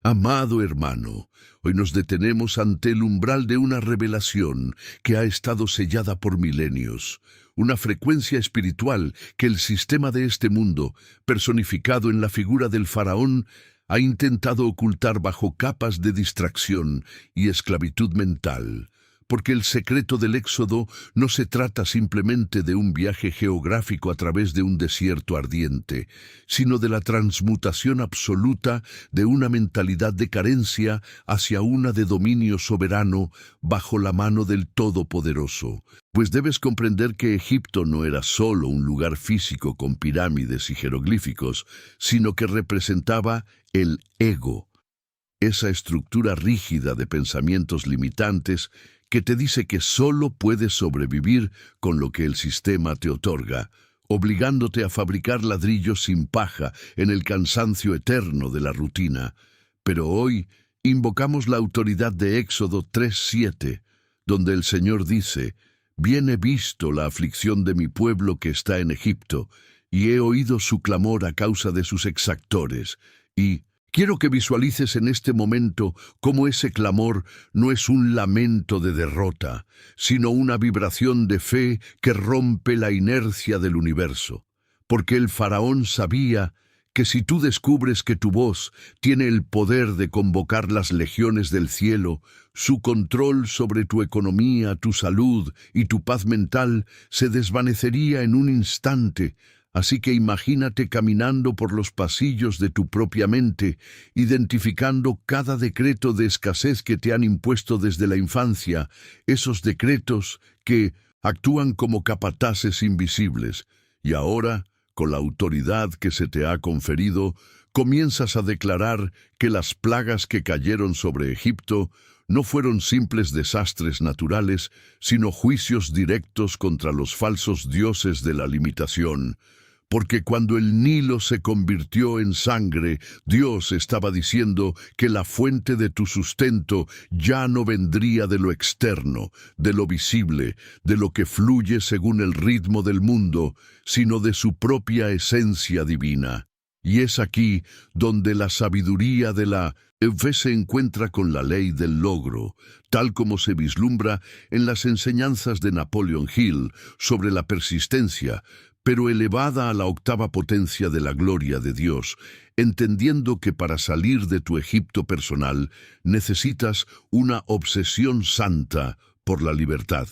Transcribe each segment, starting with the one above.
Amado hermano, hoy nos detenemos ante el umbral de una revelación que ha estado sellada por milenios, una frecuencia espiritual que el sistema de este mundo, personificado en la figura del faraón, ha intentado ocultar bajo capas de distracción y esclavitud mental. Porque el secreto del éxodo no se trata simplemente de un viaje geográfico a través de un desierto ardiente, sino de la transmutación absoluta de una mentalidad de carencia hacia una de dominio soberano bajo la mano del Todopoderoso. Pues debes comprender que Egipto no era solo un lugar físico con pirámides y jeroglíficos, sino que representaba el ego, esa estructura rígida de pensamientos limitantes que te dice que solo puedes sobrevivir con lo que el sistema te otorga, obligándote a fabricar ladrillos sin paja en el cansancio eterno de la rutina. Pero hoy invocamos la autoridad de Éxodo 3:7, donde el Señor dice: «Bien he visto la aflicción de mi pueblo que está en Egipto, y he oído su clamor a causa de sus exactores». Y quiero que visualices en este momento cómo ese clamor no es un lamento de derrota, sino una vibración de fe que rompe la inercia del universo. Porque el faraón sabía que si tú descubres que tu voz tiene el poder de convocar las legiones del cielo, su control sobre tu economía, tu salud y tu paz mental se desvanecería en un instante. Así que imagínate caminando por los pasillos de tu propia mente, identificando cada decreto de escasez que te han impuesto desde la infancia, esos decretos que actúan como capataces invisibles. Y ahora, con la autoridad que se te ha conferido, comienzas a declarar que las plagas que cayeron sobre Egipto no fueron simples desastres naturales, sino juicios directos contra los falsos dioses de la limitación. Porque cuando el Nilo se convirtió en sangre, Dios estaba diciendo que la fuente de tu sustento ya no vendría de lo externo, de lo visible, de lo que fluye según el ritmo del mundo, sino de su propia esencia divina. Y es aquí donde la sabiduría de la fe se encuentra con la ley del logro, tal como se vislumbra en las enseñanzas de Napoleon Hill sobre la persistencia, pero elevada a la octava potencia de la gloria de Dios, entendiendo que para salir de tu Egipto personal necesitas una obsesión santa por la libertad,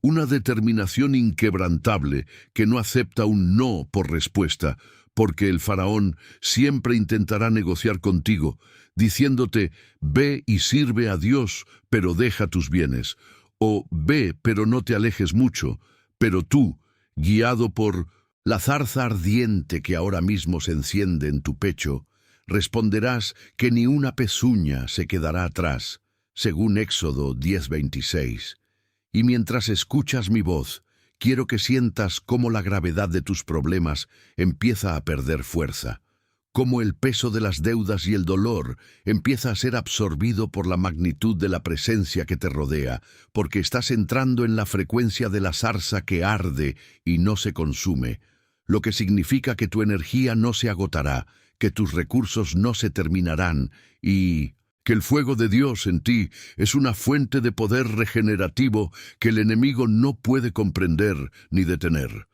una determinación inquebrantable que no acepta un no por respuesta, porque el faraón siempre intentará negociar contigo, diciéndote: «Ve y sirve a Dios, pero deja tus bienes», o «Ve, pero no te alejes mucho», pero tú, guiado por la zarza ardiente que ahora mismo se enciende en tu pecho, responderás que ni una pezuña se quedará atrás, según Éxodo 10:26. Y mientras escuchas mi voz, quiero que sientas cómo la gravedad de tus problemas empieza a perder fuerza, cómo el peso de las deudas y el dolor empieza a ser absorbido por la magnitud de la presencia que te rodea, porque estás entrando en la frecuencia de la zarza que arde y no se consume, lo que significa que tu energía no se agotará, que tus recursos no se terminarán y que el fuego de Dios en ti es una fuente de poder regenerativo que el enemigo no puede comprender ni detener.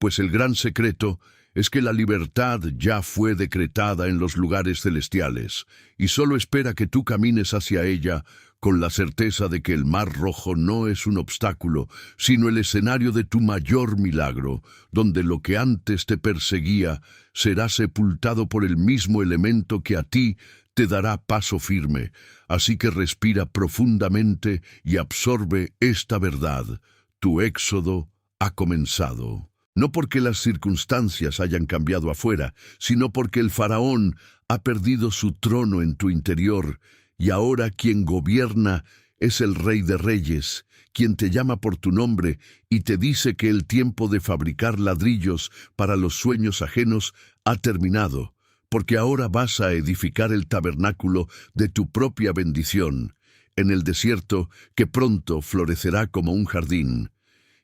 Pues el gran secreto es que la libertad ya fue decretada en los lugares celestiales, y solo espera que tú camines hacia ella con la certeza de que el Mar Rojo no es un obstáculo, sino el escenario de tu mayor milagro, donde lo que antes te perseguía será sepultado por el mismo elemento que a ti te dará paso firme. Así que respira profundamente y absorbe esta verdad. Tu éxodo ha comenzado. No porque las circunstancias hayan cambiado afuera, sino porque el faraón ha perdido su trono en tu interior, y ahora quien gobierna es el Rey de Reyes, quien te llama por tu nombre y te dice que el tiempo de fabricar ladrillos para los sueños ajenos ha terminado, porque ahora vas a edificar el tabernáculo de tu propia bendición, en el desierto que pronto florecerá como un jardín.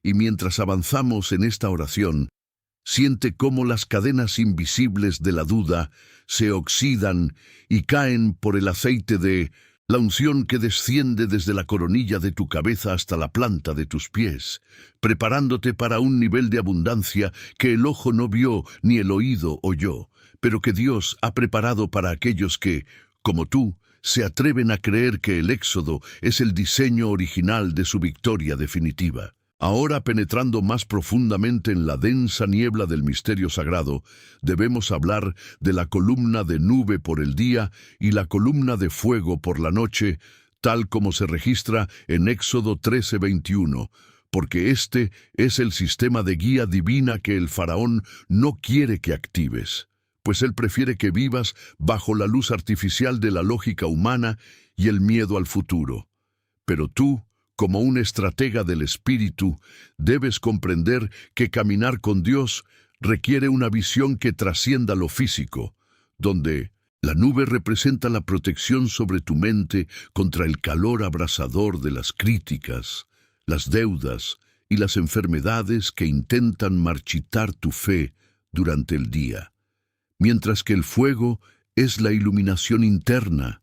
Y mientras avanzamos en esta oración, Siente cómo las cadenas invisibles de la duda se oxidan y caen por el aceite de la unción que desciende desde la coronilla de tu cabeza hasta la planta de tus pies, preparándote para un nivel de abundancia que el ojo no vio ni el oído oyó, pero que Dios ha preparado para aquellos que, como tú, se atreven a creer que el Éxodo es el diseño original de su victoria definitiva. Ahora, penetrando más profundamente en la densa niebla del misterio sagrado, debemos hablar de la columna de nube por el día y la columna de fuego por la noche, tal como se registra en Éxodo 13:21, porque este es el sistema de guía divina que el faraón no quiere que actives, pues él prefiere que vivas bajo la luz artificial de la lógica humana y el miedo al futuro. Pero tú, como un estratega del Espíritu, debes comprender que caminar con Dios requiere una visión que trascienda lo físico, donde la nube representa la protección sobre tu mente contra el calor abrasador de las críticas, las deudas y las enfermedades que intentan marchitar tu fe durante el día, mientras que el fuego es la iluminación interna,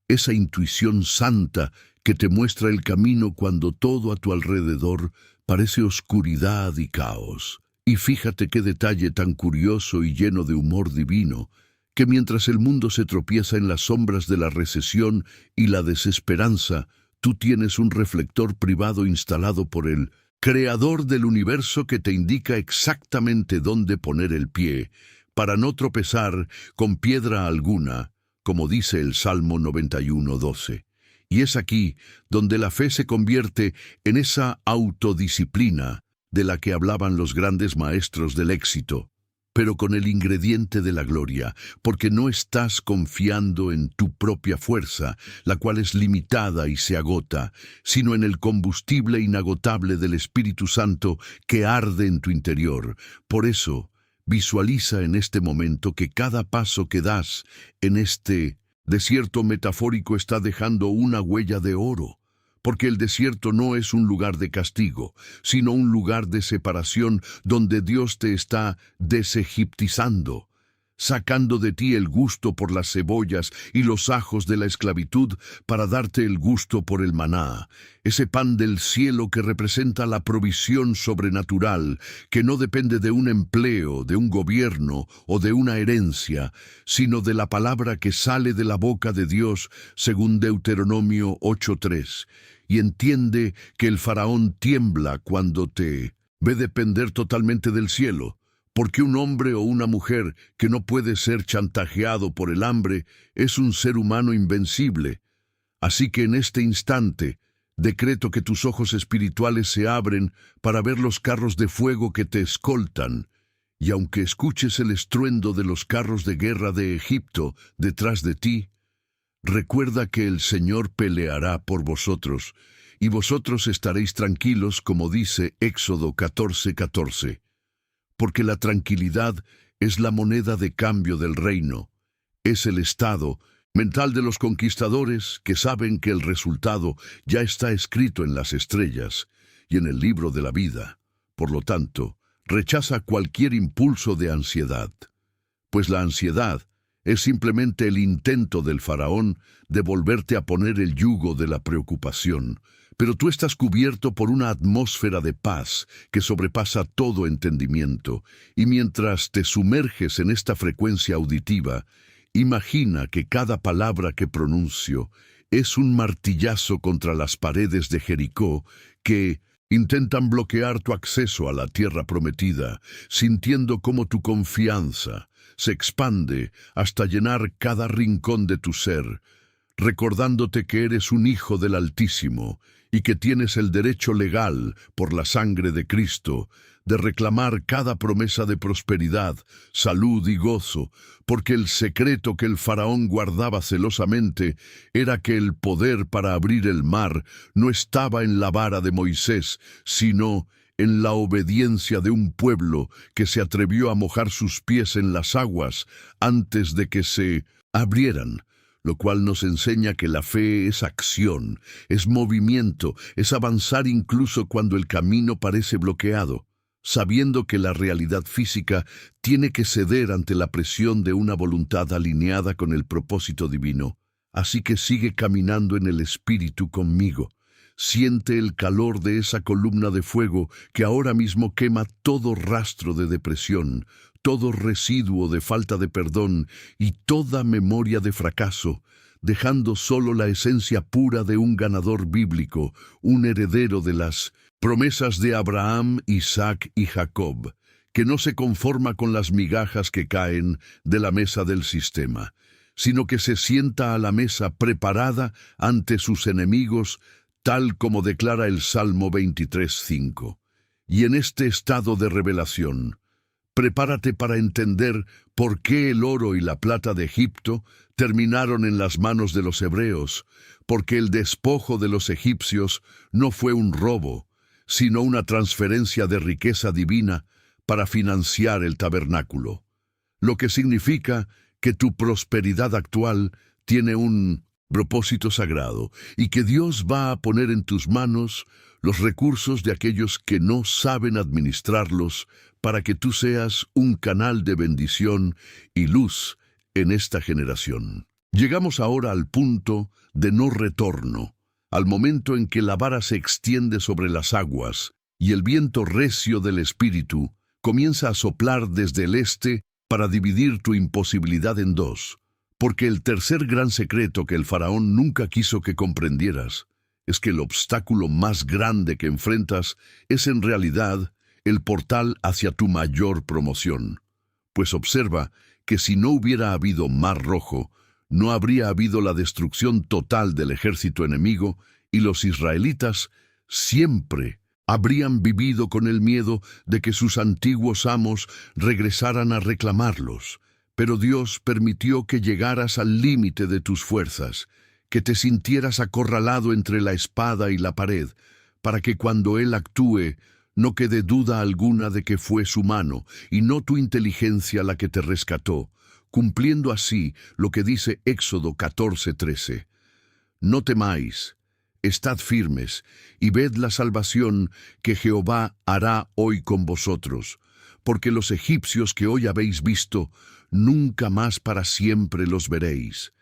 esa intuición santa que te muestra el camino cuando todo a tu alrededor parece oscuridad y caos. Y fíjate qué detalle tan curioso y lleno de humor divino, que mientras el mundo se tropieza en las sombras de la recesión y la desesperanza, tú tienes un reflector privado instalado por el Creador del universo que te indica exactamente dónde poner el pie, para no tropezar con piedra alguna, como dice el Salmo 91:12. Y es aquí donde la fe se convierte en esa autodisciplina de la que hablaban los grandes maestros del éxito, pero con el ingrediente de la gloria, porque no estás confiando en tu propia fuerza, la cual es limitada y se agota, sino en el combustible inagotable del Espíritu Santo que arde en tu interior. Por eso, visualiza en este momento que cada paso que das en este desierto metafórico está dejando una huella de oro, porque el desierto no es un lugar de castigo, sino un lugar de separación donde Dios te está desegiptizando, sacando de ti el gusto por las cebollas y los ajos de la esclavitud para darte el gusto por el maná, ese pan del cielo que representa la provisión sobrenatural, que no depende de un empleo, de un gobierno o de una herencia, sino de la palabra que sale de la boca de Dios, según Deuteronomio 8:3. Y entiende que el faraón tiembla cuando te ve depender totalmente del cielo, porque un hombre o una mujer que no puede ser chantajeado por el hambre es un ser humano invencible. Así que en este instante, decreto que tus ojos espirituales se abren para ver los carros de fuego que te escoltan, y aunque escuches el estruendo de los carros de guerra de Egipto detrás de ti, recuerda que el Señor peleará por vosotros, y vosotros estaréis tranquilos, como dice Éxodo 14:14. Porque la tranquilidad es la moneda de cambio del reino, es el estado mental de los conquistadores que saben que el resultado ya está escrito en las estrellas y en el libro de la vida. Por lo tanto, rechaza cualquier impulso de ansiedad, pues la ansiedad es simplemente el intento del faraón de volverte a poner el yugo de la preocupación, pero tú estás cubierto por una atmósfera de paz que sobrepasa todo entendimiento, y mientras te sumerges en esta frecuencia auditiva, imagina que cada palabra que pronuncio es un martillazo contra las paredes de Jericó que intentan bloquear tu acceso a la tierra prometida, sintiendo cómo tu confianza se expande hasta llenar cada rincón de tu ser, recordándote que eres un hijo del Altísimo y que tienes el derecho legal, por la sangre de Cristo, de reclamar cada promesa de prosperidad, salud y gozo, porque el secreto que el faraón guardaba celosamente era que el poder para abrir el mar no estaba en la vara de Moisés, sino en la obediencia de un pueblo que se atrevió a mojar sus pies en las aguas antes de que se abrieran, lo cual nos enseña que la fe es acción, es movimiento, es avanzar incluso cuando el camino parece bloqueado. sabiendo que la realidad física tiene que ceder ante la presión de una voluntad alineada con el propósito divino. Así que sigue caminando en el Espíritu conmigo. Siente el calor de esa columna de fuego que ahora mismo quema todo rastro de depresión, todo residuo de falta de perdón y toda memoria de fracaso, dejando solo la esencia pura de un ganador bíblico, un heredero de las promesas de Abraham, Isaac y Jacob, que no se conforma con las migajas que caen de la mesa del sistema, sino que se sienta a la mesa preparada ante sus enemigos, tal como declara el Salmo 23:5. Y en este estado de revelación, prepárate para entender por qué el oro y la plata de Egipto terminaron en las manos de los hebreos, porque el despojo de los egipcios no fue un robo, sino una transferencia de riqueza divina para financiar el tabernáculo, lo que significa que tu prosperidad actual tiene un propósito sagrado y que Dios va a poner en tus manos los recursos de aquellos que no saben administrarlos para que tú seas un canal de bendición y luz en esta generación. Llegamos ahora al punto de no retorno, al momento en que la vara se extiende sobre las aguas y el viento recio del Espíritu comienza a soplar desde el este para dividir tu imposibilidad en dos. Porque el tercer gran secreto que el faraón nunca quiso que comprendieras es que el obstáculo más grande que enfrentas es en realidad el portal hacia tu mayor promoción. Pues observa que si no hubiera habido Mar Rojo, no habría habido la destrucción total del ejército enemigo y los israelitas siempre habrían vivido con el miedo de que sus antiguos amos regresaran a reclamarlos. Pero Dios permitió que llegaras al límite de tus fuerzas, que te sintieras acorralado entre la espada y la pared, para que cuando Él actúe, no quede duda alguna de que fue su mano, y no tu inteligencia la que te rescató, cumpliendo así lo que dice Éxodo 14:13. No temáis, estad firmes, y ved la salvación que Jehová hará hoy con vosotros, porque los egipcios que hoy habéis visto, nunca más para siempre los veréis.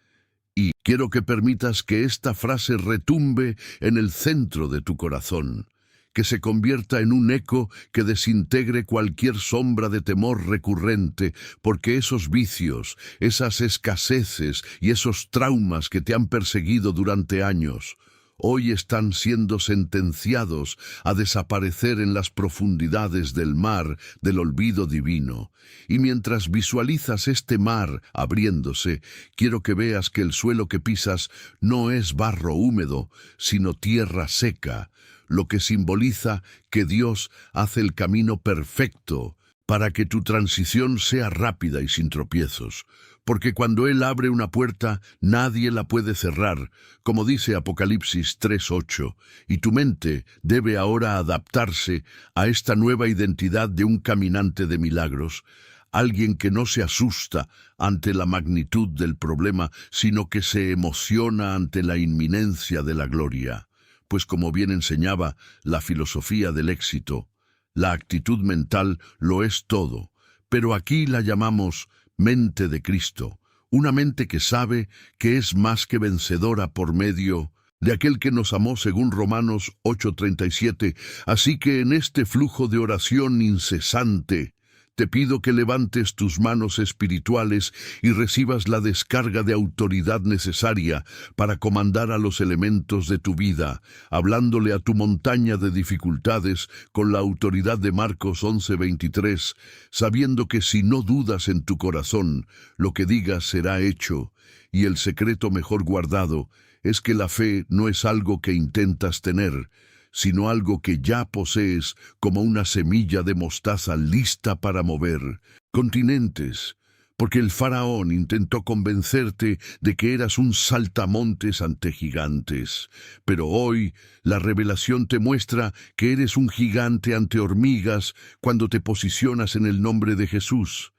Y quiero que permitas que esta frase retumbe en el centro de tu corazón, que se convierta en un eco que desintegre cualquier sombra de temor recurrente, porque esos vicios, esas escaseces y esos traumas que te han perseguido durante años, hoy están siendo sentenciados a desaparecer en las profundidades del mar del olvido divino. Y mientras visualizas este mar abriéndose, quiero que veas que el suelo que pisas no es barro húmedo, sino tierra seca, lo que simboliza que Dios hace el camino perfecto para que tu transición sea rápida y sin tropiezos. Porque cuando Él abre una puerta, nadie la puede cerrar, como dice Apocalipsis 3:8, y tu mente debe ahora adaptarse a esta nueva identidad de un caminante de milagros, alguien que no se asusta ante la magnitud del problema, sino que se emociona ante la inminencia de la gloria. Pues como bien enseñaba la filosofía del éxito, la actitud mental lo es todo, pero aquí la llamamos mente de Cristo, una mente que sabe que es más que vencedora por medio de aquel que nos amó según Romanos 8:37. Así que en este flujo de oración incesante, te pido que levantes tus manos espirituales y recibas la descarga de autoridad necesaria para comandar a los elementos de tu vida, hablándole a tu montaña de dificultades con la autoridad de Marcos 11:23, sabiendo que si no dudas en tu corazón, lo que digas será hecho, y el secreto mejor guardado es que la fe no es algo que intentas tener, sino algo que ya posees como una semilla de mostaza lista para mover continentes, porque el faraón intentó convencerte de que eras un saltamontes ante gigantes, pero hoy la revelación te muestra que eres un gigante ante hormigas cuando te posicionas en el nombre de Jesús,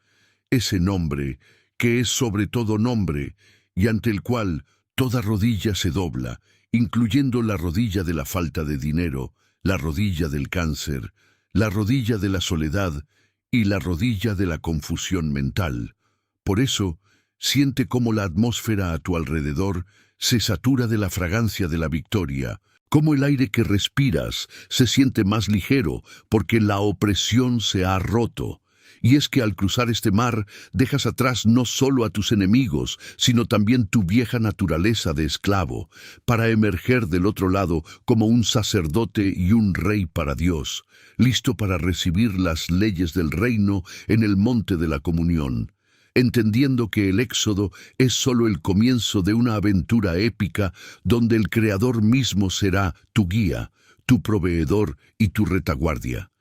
ese nombre que es sobre todo nombre y ante el cual toda rodilla se dobla, incluyendo la rodilla de la falta de dinero, la rodilla del cáncer, la rodilla de la soledad y la rodilla de la confusión mental. Por eso, siente cómo la atmósfera a tu alrededor se satura de la fragancia de la victoria, cómo el aire que respiras se siente más ligero porque la opresión se ha roto. Y es que al cruzar este mar dejas atrás no solo a tus enemigos, sino también tu vieja naturaleza de esclavo, para emerger del otro lado como un sacerdote y un rey para Dios, listo para recibir las leyes del reino en el monte de la comunión, entendiendo que el Éxodo es solo el comienzo de una aventura épica donde el Creador mismo será tu guía, tu proveedor y tu retaguardia.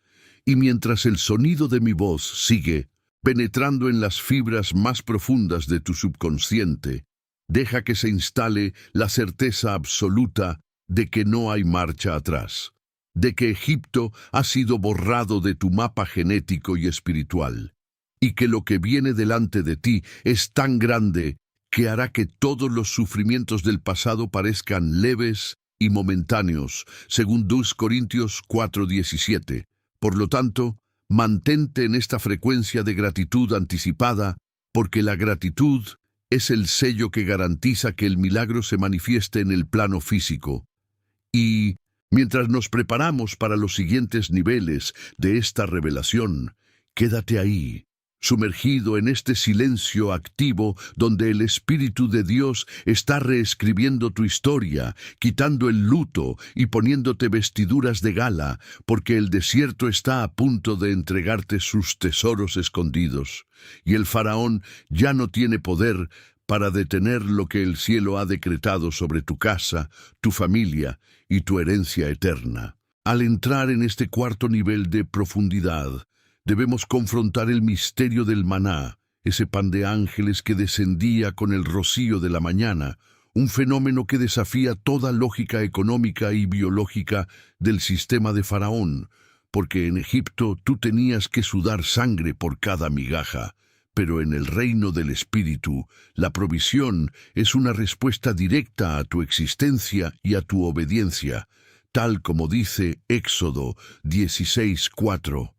Y mientras el sonido de mi voz sigue penetrando en las fibras más profundas de tu subconsciente, deja que se instale la certeza absoluta de que no hay marcha atrás, de que Egipto ha sido borrado de tu mapa genético y espiritual, y que lo que viene delante de ti es tan grande que hará que todos los sufrimientos del pasado parezcan leves y momentáneos, según 2 Corintios 4:17. Por lo tanto, mantente en esta frecuencia de gratitud anticipada, porque la gratitud es el sello que garantiza que el milagro se manifieste en el plano físico. Y, mientras nos preparamos para los siguientes niveles de esta revelación, quédate ahí, sumergido en este silencio activo donde el Espíritu de Dios está reescribiendo tu historia, quitando el luto y poniéndote vestiduras de gala, porque el desierto está a punto de entregarte sus tesoros escondidos, y el faraón ya no tiene poder para detener lo que el cielo ha decretado sobre tu casa, tu familia y tu herencia eterna. Al entrar en este cuarto nivel de profundidad, debemos confrontar el misterio del maná, ese pan de ángeles que descendía con el rocío de la mañana, un fenómeno que desafía toda lógica económica y biológica del sistema de Faraón, porque en Egipto tú tenías que sudar sangre por cada migaja, pero en el reino del Espíritu, la provisión es una respuesta directa a tu existencia y a tu obediencia, tal como dice Éxodo 16:4.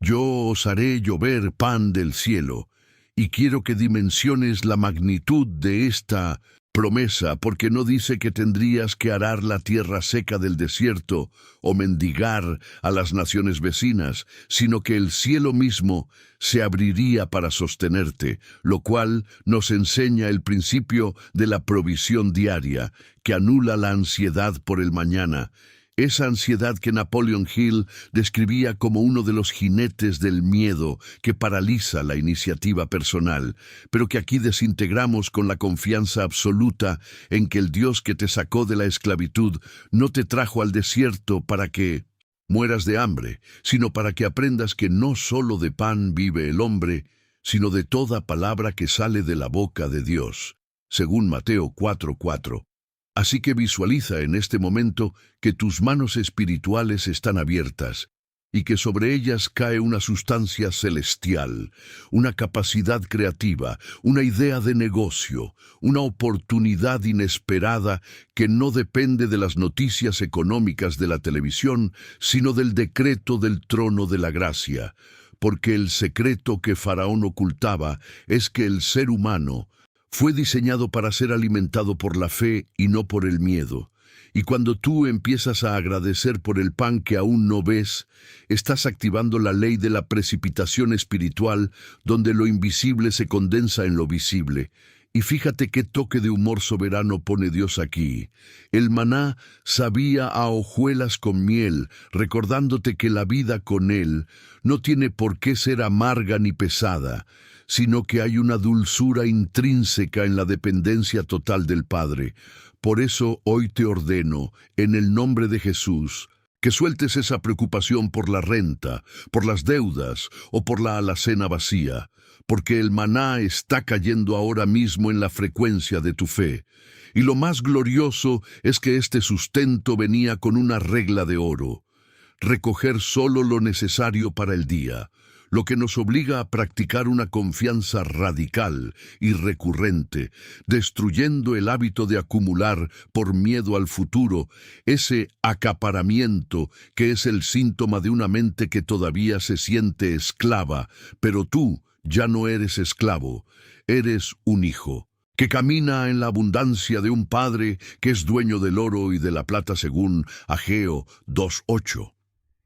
Yo os haré llover pan del cielo, y quiero que dimensiones la magnitud de esta promesa, porque no dice que tendrías que arar la tierra seca del desierto o mendigar a las naciones vecinas, sino que el cielo mismo se abriría para sostenerte, lo cual nos enseña el principio de la provisión diaria, que anula la ansiedad por el mañana. Esa ansiedad que Napoleon Hill describía como uno de los jinetes del miedo que paraliza la iniciativa personal, pero que aquí desintegramos con la confianza absoluta en que el Dios que te sacó de la esclavitud no te trajo al desierto para que mueras de hambre, sino para que aprendas que no solo de pan vive el hombre, sino de toda palabra que sale de la boca de Dios, según Mateo 4:4. Así que visualiza en este momento que tus manos espirituales están abiertas y que sobre ellas cae una sustancia celestial, una capacidad creativa, una idea de negocio, una oportunidad inesperada que no depende de las noticias económicas de la televisión, sino del decreto del trono de la gracia, porque el secreto que Faraón ocultaba es que el ser humano fue diseñado para ser alimentado por la fe y no por el miedo. Y cuando tú empiezas a agradecer por el pan que aún no ves, estás activando la ley de la precipitación espiritual, donde lo invisible se condensa en lo visible. Y fíjate qué toque de humor soberano pone Dios aquí. El maná sabía a hojuelas con miel, recordándote que la vida con Él no tiene por qué ser amarga ni pesada, sino que hay una dulzura intrínseca en la dependencia total del Padre. Por eso hoy te ordeno, en el nombre de Jesús, que sueltes esa preocupación por la renta, por las deudas o por la alacena vacía, porque el maná está cayendo ahora mismo en la frecuencia de tu fe. Y lo más glorioso es que este sustento venía con una regla de oro: recoger solo lo necesario para el día. lo que nos obliga a practicar una confianza radical y recurrente, destruyendo el hábito de acumular por miedo al futuro, ese acaparamiento que es el síntoma de una mente que todavía se siente esclava, pero tú ya no eres esclavo, eres un hijo, que camina en la abundancia de un padre que es dueño del oro y de la plata según Ageo 2:8.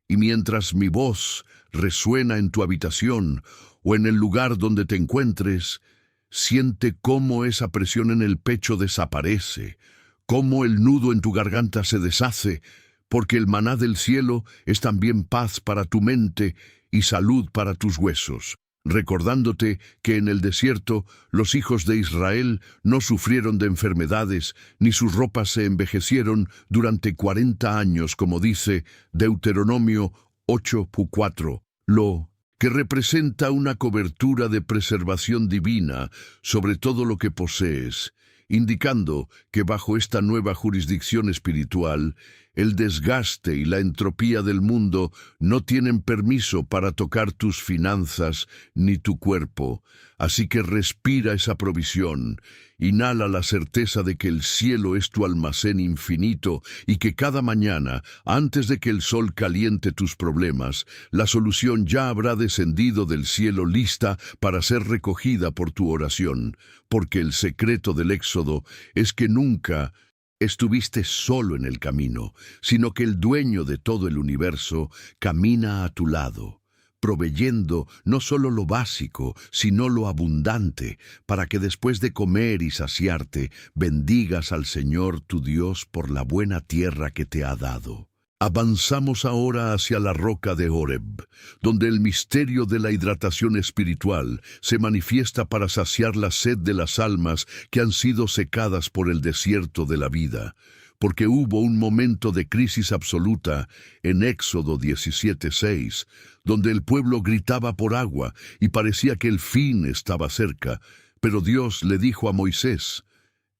Y mientras mi voz resuena en tu habitación o en el lugar donde te encuentres, siente cómo esa presión en el pecho desaparece, cómo el nudo en tu garganta se deshace, porque el maná del cielo es también paz para tu mente y salud para tus huesos, recordándote que en el desierto los hijos de Israel no sufrieron de enfermedades, ni sus ropas se envejecieron durante 40 años, como dice Deuteronomio 8:4, lo que representa una cobertura de preservación divina sobre todo lo que posees, indicando que bajo esta nueva jurisdicción espiritual, el desgaste y la entropía del mundo no tienen permiso para tocar tus finanzas ni tu cuerpo. Así que respira esa provisión, inhala la certeza de que el cielo es tu almacén infinito y que cada mañana, antes de que el sol caliente tus problemas, la solución ya habrá descendido del cielo lista para ser recogida por tu oración, porque el secreto del éxodo es que nunca estuviste solo en el camino, sino que el dueño de todo el universo camina a tu lado, proveyendo no solo lo básico, sino lo abundante, para que después de comer y saciarte, bendigas al Señor tu Dios por la buena tierra que te ha dado. Avanzamos ahora hacia la roca de Horeb, donde el misterio de la hidratación espiritual se manifiesta para saciar la sed de las almas que han sido secadas por el desierto de la vida, porque hubo un momento de crisis absoluta en Éxodo 17:6, donde el pueblo gritaba por agua y parecía que el fin estaba cerca, pero Dios le dijo a Moisés: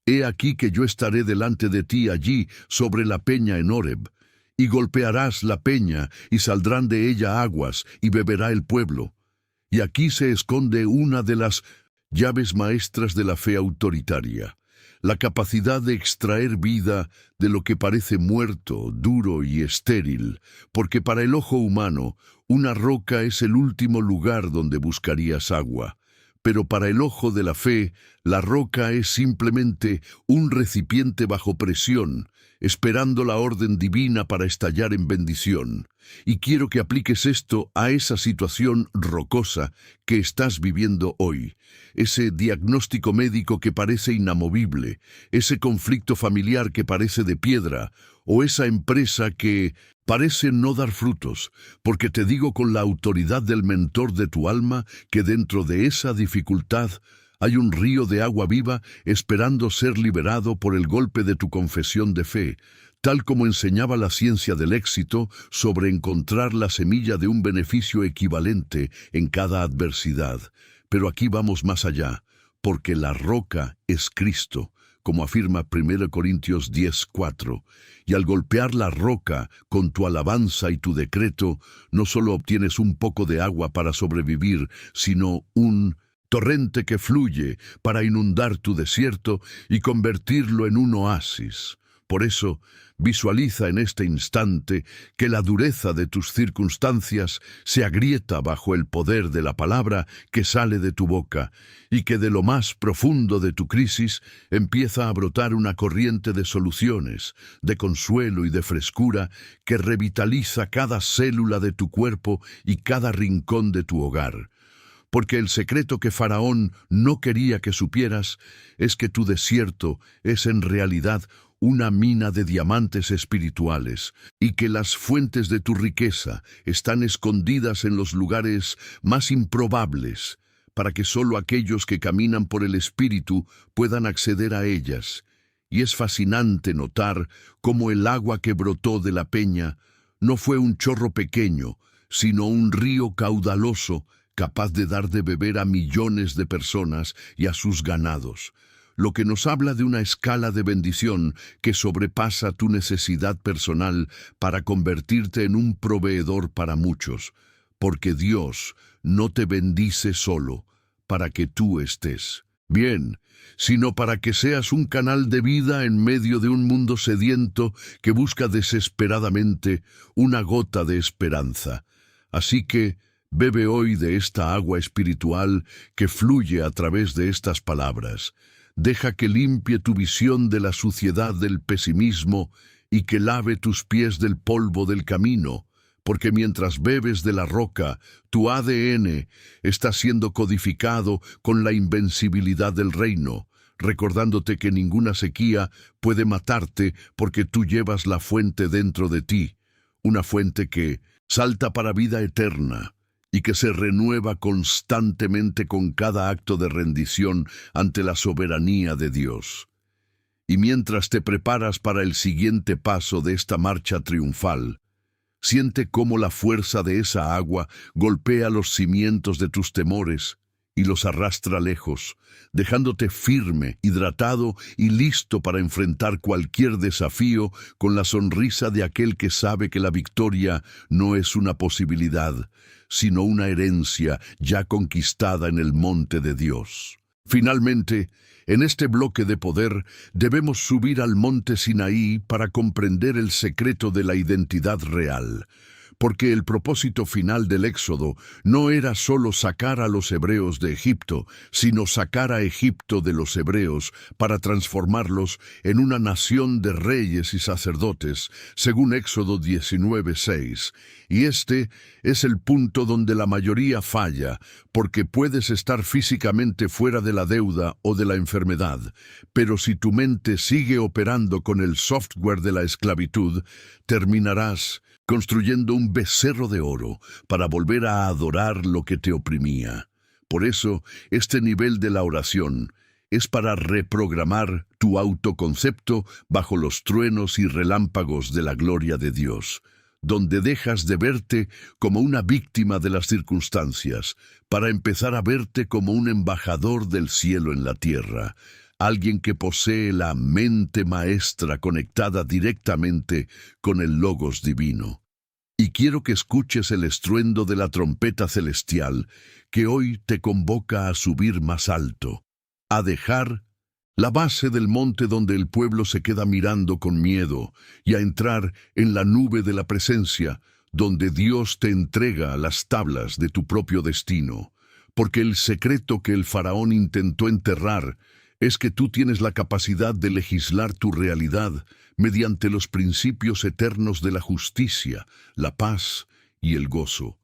«He aquí que yo estaré delante de ti allí sobre la peña en Horeb, y golpearás la peña, y saldrán de ella aguas, y beberá el pueblo». Y aquí se esconde una de las llaves maestras de la fe autoritaria, la capacidad de extraer vida de lo que parece muerto, duro y estéril, porque para el ojo humano, una roca es el último lugar donde buscarías agua. Pero para el ojo de la fe, la roca es simplemente un recipiente bajo presión, esperando la orden divina para estallar en bendición. Y quiero que apliques esto a esa situación rocosa que estás viviendo hoy, ese diagnóstico médico que parece inamovible, ese conflicto familiar que parece de piedra, o esa empresa que parece no dar frutos, porque te digo con la autoridad del mentor de tu alma que dentro de esa dificultad hay un río de agua viva esperando ser liberado por el golpe de tu confesión de fe, tal como enseñaba la ciencia del éxito sobre encontrar la semilla de un beneficio equivalente en cada adversidad. Pero aquí vamos más allá, porque la roca es Cristo, como afirma 1 Corintios 10:4, y al golpear la roca con tu alabanza y tu decreto, no solo obtienes un poco de agua para sobrevivir, sino un torrente que fluye para inundar tu desierto y convertirlo en un oasis. Por eso, visualiza en este instante que la dureza de tus circunstancias se agrieta bajo el poder de la palabra que sale de tu boca, y que de lo más profundo de tu crisis empieza a brotar una corriente de soluciones, de consuelo y de frescura que revitaliza cada célula de tu cuerpo y cada rincón de tu hogar. Porque el secreto que Faraón no quería que supieras es que tu desierto es en realidad una mina de diamantes espirituales, y que las fuentes de tu riqueza están escondidas en los lugares más improbables, para que solo aquellos que caminan por el Espíritu puedan acceder a ellas. Y es fascinante notar cómo el agua que brotó de la peña no fue un chorro pequeño, sino un río caudaloso capaz de dar de beber a millones de personas y a sus ganados, lo que nos habla de una escala de bendición que sobrepasa tu necesidad personal para convertirte en un proveedor para muchos, porque Dios no te bendice solo para que tú estés bien, sino para que seas un canal de vida en medio de un mundo sediento que busca desesperadamente una gota de esperanza. Así que bebe hoy de esta agua espiritual que fluye a través de estas palabras. Deja que limpie tu visión de la suciedad del pesimismo y que lave tus pies del polvo del camino, porque mientras bebes de la roca, tu ADN está siendo codificado con la invencibilidad del reino, recordándote que ninguna sequía puede matarte porque tú llevas la fuente dentro de ti, una fuente que salta para vida eterna y que se renueva constantemente con cada acto de rendición ante la soberanía de Dios. Y mientras te preparas para el siguiente paso de esta marcha triunfal, siente cómo la fuerza de esa agua golpea los cimientos de tus temores y los arrastra lejos, dejándote firme, hidratado y listo para enfrentar cualquier desafío con la sonrisa de aquel que sabe que la victoria no es una posibilidad, sino una herencia ya conquistada en el monte de Dios. Finalmente, en este bloque de poder, debemos subir al monte Sinaí para comprender el secreto de la identidad real, porque el propósito final del Éxodo no era solo sacar a los hebreos de Egipto, sino sacar a Egipto de los hebreos para transformarlos en una nación de reyes y sacerdotes, según Éxodo 19:6. Y este es el punto donde la mayoría falla, porque puedes estar físicamente fuera de la deuda o de la enfermedad, pero si tu mente sigue operando con el software de la esclavitud, terminarás construyendo un becerro de oro para volver a adorar lo que te oprimía. Por eso, este nivel de la oración es para reprogramar tu autoconcepto bajo los truenos y relámpagos de la gloria de Dios, donde dejas de verte como una víctima de las circunstancias, para empezar a verte como un embajador del cielo en la tierra, alguien que posee la mente maestra conectada directamente con el Logos divino. Y quiero que escuches el estruendo de la trompeta celestial que hoy te convoca a subir más alto, a dejar la base del monte donde el pueblo se queda mirando con miedo y a entrar en la nube de la presencia donde Dios te entrega las tablas de tu propio destino, porque el secreto que el faraón intentó enterrar es que tú tienes la capacidad de legislar tu realidad mediante los principios eternos de la justicia, la paz y el gozo.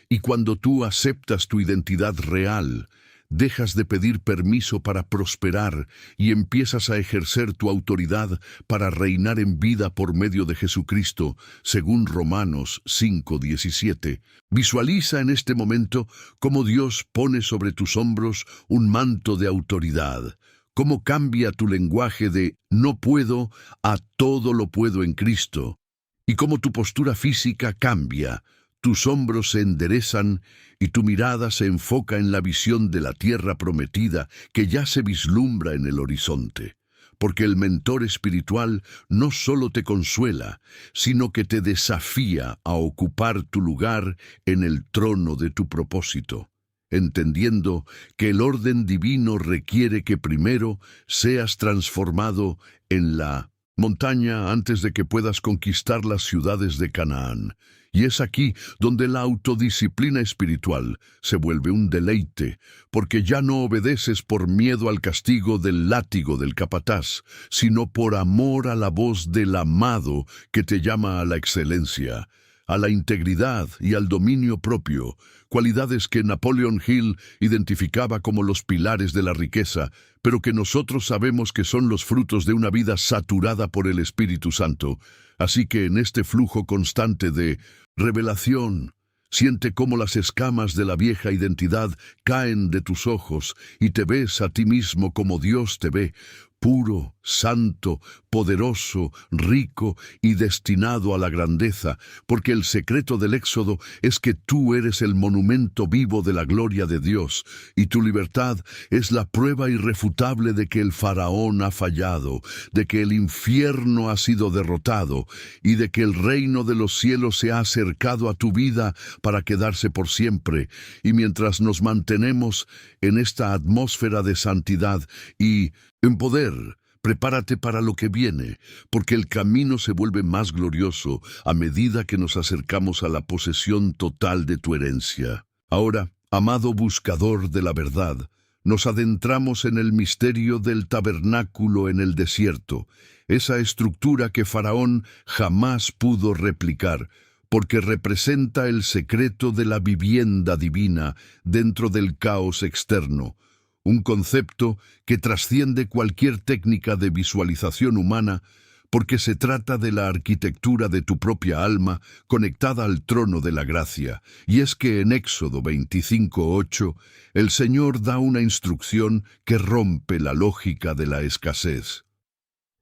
Y cuando tú aceptas tu identidad real, dejas de pedir permiso para prosperar y empiezas a ejercer tu autoridad para reinar en vida por medio de Jesucristo, según Romanos 5:17. Visualiza en este momento cómo Dios pone sobre tus hombros un manto de autoridad, cómo cambia tu lenguaje de no puedo a todo lo puedo en Cristo, y cómo tu postura física cambia. Tus hombros se enderezan y tu mirada se enfoca en la visión de la tierra prometida que ya se vislumbra en el horizonte. Porque el mentor espiritual no solo te consuela, sino que te desafía a ocupar tu lugar en el trono de tu propósito, entendiendo que el orden divino requiere que primero seas transformado en la montaña antes de que puedas conquistar las ciudades de Canaán. Y es aquí donde la autodisciplina espiritual se vuelve un deleite, porque ya no obedeces por miedo al castigo del látigo del capataz, sino por amor a la voz del amado que te llama a la excelencia, a la integridad y al dominio propio, cualidades que Napoleon Hill identificaba como los pilares de la riqueza, pero que nosotros sabemos que son los frutos de una vida saturada por el Espíritu Santo. Así que en este flujo constante de revelación, siente cómo las escamas de la vieja identidad caen de tus ojos y te ves a ti mismo como Dios te ve, puro, santo, poderoso, rico y destinado a la grandeza, porque el secreto del Éxodo es que tú eres el monumento vivo de la gloria de Dios, y tu libertad es la prueba irrefutable de que el faraón ha fallado, de que el infierno ha sido derrotado, y de que el reino de los cielos se ha acercado a tu vida para quedarse por siempre. Y mientras nos mantenemos en esta atmósfera de santidad y en poder, prepárate para lo que viene, porque el camino se vuelve más glorioso a medida que nos acercamos a la posesión total de tu herencia. Ahora, amado buscador de la verdad, nos adentramos en el misterio del tabernáculo en el desierto, esa estructura que Faraón jamás pudo replicar, porque representa el secreto de la vivienda divina dentro del caos externo, un concepto que trasciende cualquier técnica de visualización humana, porque se trata de la arquitectura de tu propia alma conectada al trono de la gracia. Y es que en Éxodo 25:8, el Señor da una instrucción que rompe la lógica de la escasez.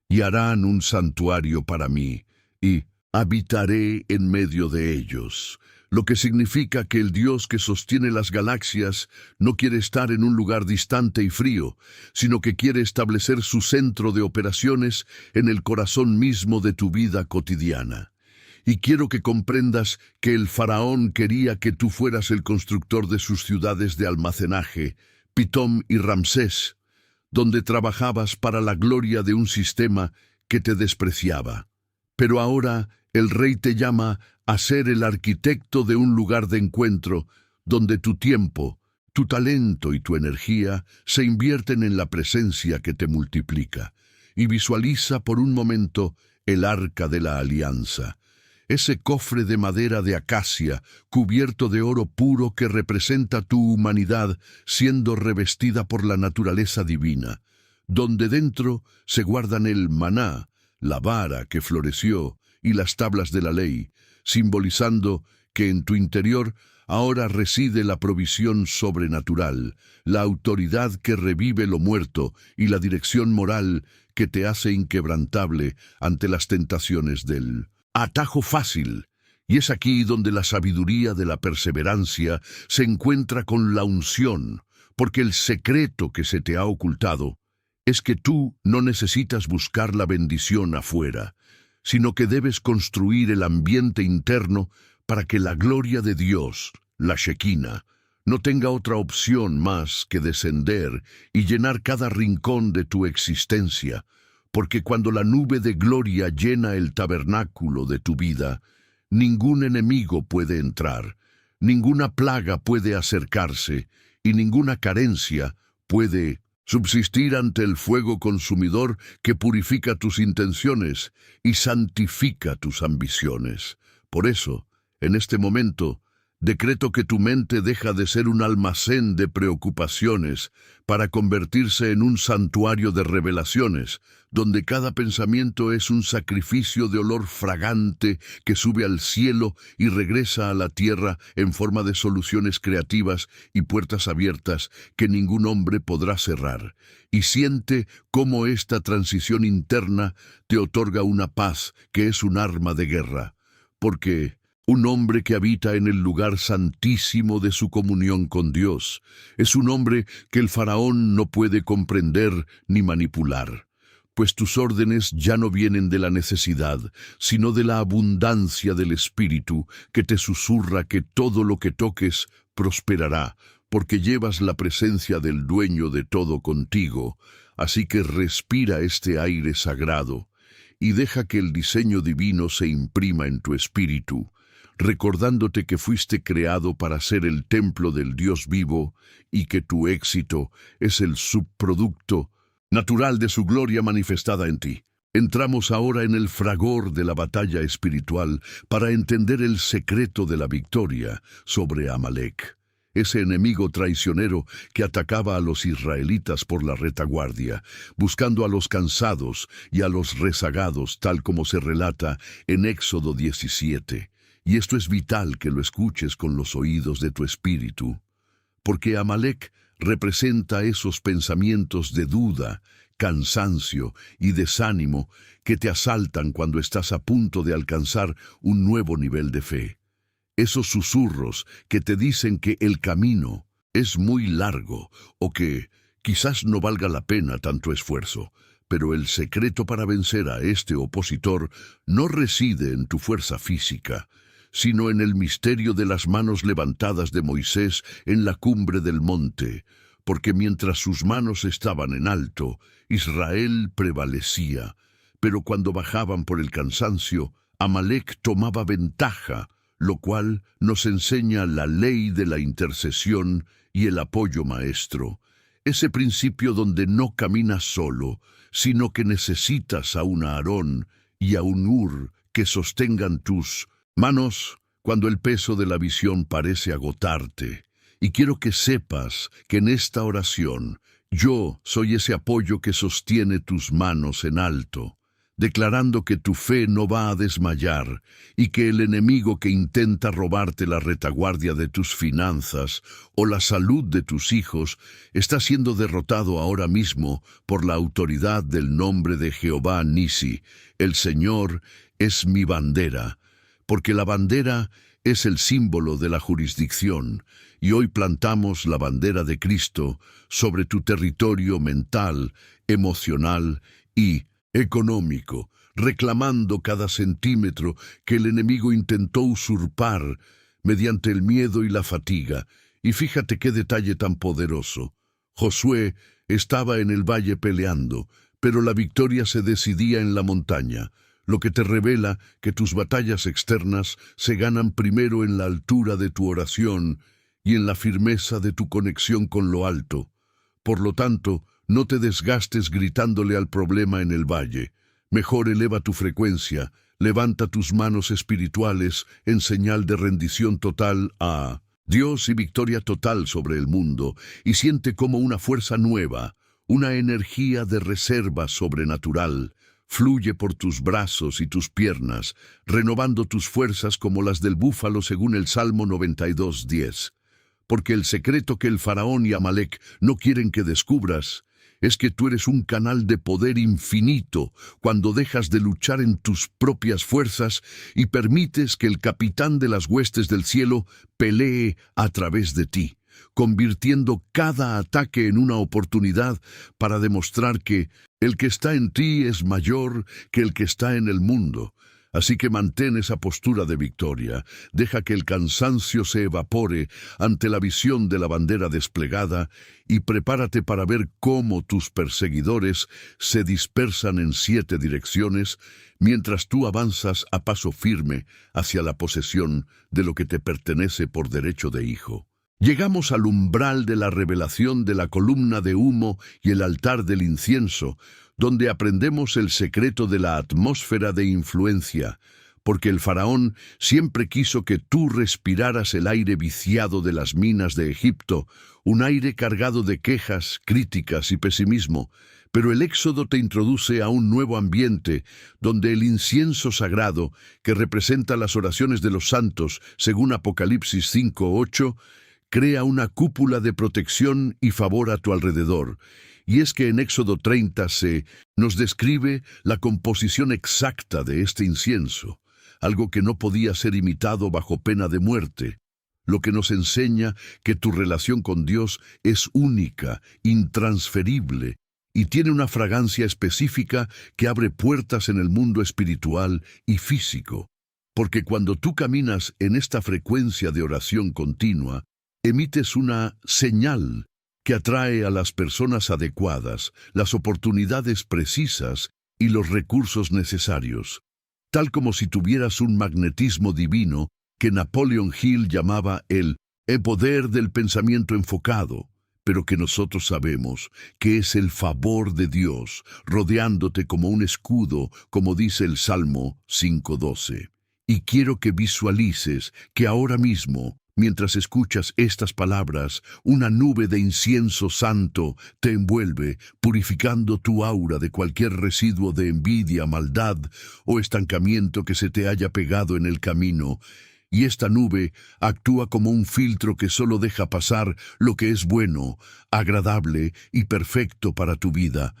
Y harán un santuario para mí, y habitaré en medio de ellos, lo que significa que el Dios que sostiene las galaxias no quiere estar en un lugar distante y frío, sino que quiere establecer su centro de operaciones en el corazón mismo de tu vida cotidiana. Y quiero que comprendas que el faraón quería que tú fueras el constructor de sus ciudades de almacenaje, Pitón y Ramsés, donde trabajabas para la gloria de un sistema que te despreciaba. Pero ahora el rey te llama a ser el arquitecto de un lugar de encuentro donde tu tiempo, tu talento y tu energía se invierten en la presencia que te multiplica. Y visualiza por un momento el arca de la alianza, ese cofre de madera de acacia cubierto de oro puro que representa tu humanidad siendo revestida por la naturaleza divina, donde dentro se guardan el maná, la vara que floreció y las tablas de la ley, simbolizando que en tu interior ahora reside la provisión sobrenatural, la autoridad que revive lo muerto y la dirección moral que te hace inquebrantable ante las tentaciones del atajo fácil. Y es aquí donde la sabiduría de la perseverancia se encuentra con la unción, porque el secreto que se te ha ocultado es que tú no necesitas buscar la bendición afuera, sino que debes construir el ambiente interno para que la gloria de Dios, la Shekinah, no tenga otra opción más que descender y llenar cada rincón de tu existencia, porque cuando la nube de gloria llena el tabernáculo de tu vida, ningún enemigo puede entrar, ninguna plaga puede acercarse y ninguna carencia puede subsistir ante el fuego consumidor que purifica tus intenciones y santifica tus ambiciones. Por eso, en este momento, decreto que tu mente deja de ser un almacén de preocupaciones para convertirse en un santuario de revelaciones, donde cada pensamiento es un sacrificio de olor fragante que sube al cielo y regresa a la tierra en forma de soluciones creativas y puertas abiertas que ningún hombre podrá cerrar. Y siente cómo esta transición interna te otorga una paz que es un arma de guerra, porque un hombre que habita en el lugar santísimo de su comunión con Dios es un hombre que el faraón no puede comprender ni manipular, pues tus órdenes ya no vienen de la necesidad, sino de la abundancia del Espíritu que te susurra que todo lo que toques prosperará, porque llevas la presencia del dueño de todo contigo. Así que respira este aire sagrado y deja que el diseño divino se imprima en tu espíritu, recordándote que fuiste creado para ser el templo del Dios vivo y que tu éxito es el subproducto natural de su gloria manifestada en ti. Entramos ahora en el fragor de la batalla espiritual para entender el secreto de la victoria sobre Amalek, ese enemigo traicionero que atacaba a los israelitas por la retaguardia, buscando a los cansados y a los rezagados, tal como se relata en Éxodo 17. Y esto es vital que lo escuches con los oídos de tu espíritu, porque Amalek representa esos pensamientos de duda cansancio y desánimo que te asaltan cuando estás a punto de alcanzar un nuevo nivel de fe. Esos susurros que te dicen que el camino es muy largo o que quizás no valga la pena tanto esfuerzo. Pero el secreto para vencer a este opositor no reside en tu fuerza física, sino en el misterio de las manos levantadas de Moisés en la cumbre del monte, porque mientras sus manos estaban en alto, Israel prevalecía, pero cuando bajaban por el cansancio, Amalek tomaba ventaja, lo cual nos enseña la ley de la intercesión y el apoyo maestro, ese principio donde no caminas solo, sino que necesitas a un Aarón y a un Hur que sostengan tus manos cuando el peso de la visión parece agotarte. Y quiero que sepas que en esta oración yo soy ese apoyo que sostiene tus manos en alto, declarando que tu fe no va a desmayar y que el enemigo que intenta robarte la retaguardia de tus finanzas o la salud de tus hijos está siendo derrotado ahora mismo por la autoridad del nombre de Jehová Nisi. El Señor es mi bandera, porque la bandera es el símbolo de la jurisdicción, y hoy plantamos la bandera de Cristo sobre tu territorio mental, emocional y económico, reclamando cada centímetro que el enemigo intentó usurpar mediante el miedo y la fatiga. Y fíjate qué detalle tan poderoso. Josué estaba en el valle peleando, pero la victoria se decidía en la montaña, lo que te revela que tus batallas externas se ganan primero en la altura de tu oración y en la firmeza de tu conexión con lo alto. Por lo tanto, no te desgastes gritándole al problema en el valle. Mejor eleva tu frecuencia, levanta tus manos espirituales en señal de rendición total a Dios y victoria total sobre el mundo, y siente como una fuerza nueva, una energía de reserva sobrenatural, fluye por tus brazos y tus piernas, renovando tus fuerzas como las del búfalo según el Salmo 92:10. Porque el secreto que el faraón y Amalek no quieren que descubras es que tú eres un canal de poder infinito cuando dejas de luchar en tus propias fuerzas y permites que el capitán de las huestes del cielo pelee a través de ti, convirtiendo cada ataque en una oportunidad para demostrar que el que está en ti es mayor que el que está en el mundo. Así que mantén esa postura de victoria, deja que el cansancio se evapore ante la visión de la bandera desplegada y prepárate para ver cómo tus perseguidores se dispersan en 7 direcciones mientras tú avanzas a paso firme hacia la posesión de lo que te pertenece por derecho de hijo. Llegamos al umbral de la revelación de la columna de humo y el altar del incienso, donde aprendemos el secreto de la atmósfera de influencia, porque el faraón siempre quiso que tú respiraras el aire viciado de las minas de Egipto, un aire cargado de quejas, críticas y pesimismo. Pero el Éxodo te introduce a un nuevo ambiente, donde el incienso sagrado, que representa las oraciones de los santos, según Apocalipsis 5:8, crea una cúpula de protección y favor a tu alrededor. Y es que en Éxodo 30 se nos describe la composición exacta de este incienso, algo que no podía ser imitado bajo pena de muerte, lo que nos enseña que tu relación con Dios es única, intransferible, y tiene una fragancia específica que abre puertas en el mundo espiritual y físico. Porque cuando tú caminas en esta frecuencia de oración continua, emites una señal que atrae a las personas adecuadas, las oportunidades precisas y los recursos necesarios, tal como si tuvieras un magnetismo divino que Napoleon Hill llamaba el poder del pensamiento enfocado, pero que nosotros sabemos que es el favor de Dios rodeándote como un escudo, como dice el Salmo 5:12. Y quiero que visualices que ahora mismo, mientras escuchas estas palabras, una nube de incienso santo te envuelve, purificando tu aura de cualquier residuo de envidia, maldad o estancamiento que se te haya pegado en el camino. Y esta nube actúa como un filtro que solo deja pasar lo que es bueno, agradable y perfecto para tu vida.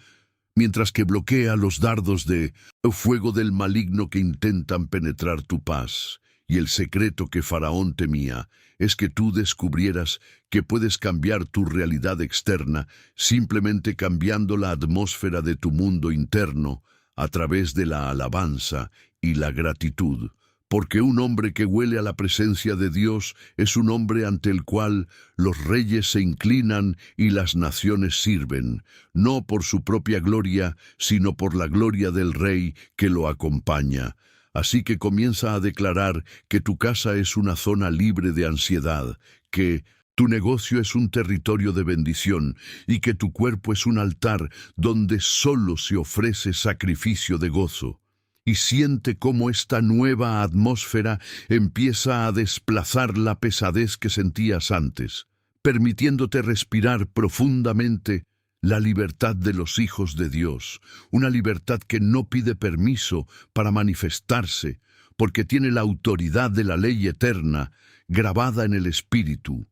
mientras que bloquea los dardos de fuego del maligno que intentan penetrar tu paz. Y el secreto que Faraón temía es que tú descubrieras que puedes cambiar tu realidad externa simplemente cambiando la atmósfera de tu mundo interno a través de la alabanza y la gratitud. Porque un hombre que huele a la presencia de Dios es un hombre ante el cual los reyes se inclinan y las naciones sirven, no por su propia gloria, sino por la gloria del Rey que lo acompaña. Así que comienza a declarar que tu casa es una zona libre de ansiedad, que tu negocio es un territorio de bendición y que tu cuerpo es un altar donde solo se ofrece sacrificio de gozo. Y siente cómo esta nueva atmósfera empieza a desplazar la pesadez que sentías antes, permitiéndote respirar profundamente la libertad de los hijos de Dios, una libertad que no pide permiso para manifestarse, porque tiene la autoridad de la ley eterna grabada en el Espíritu.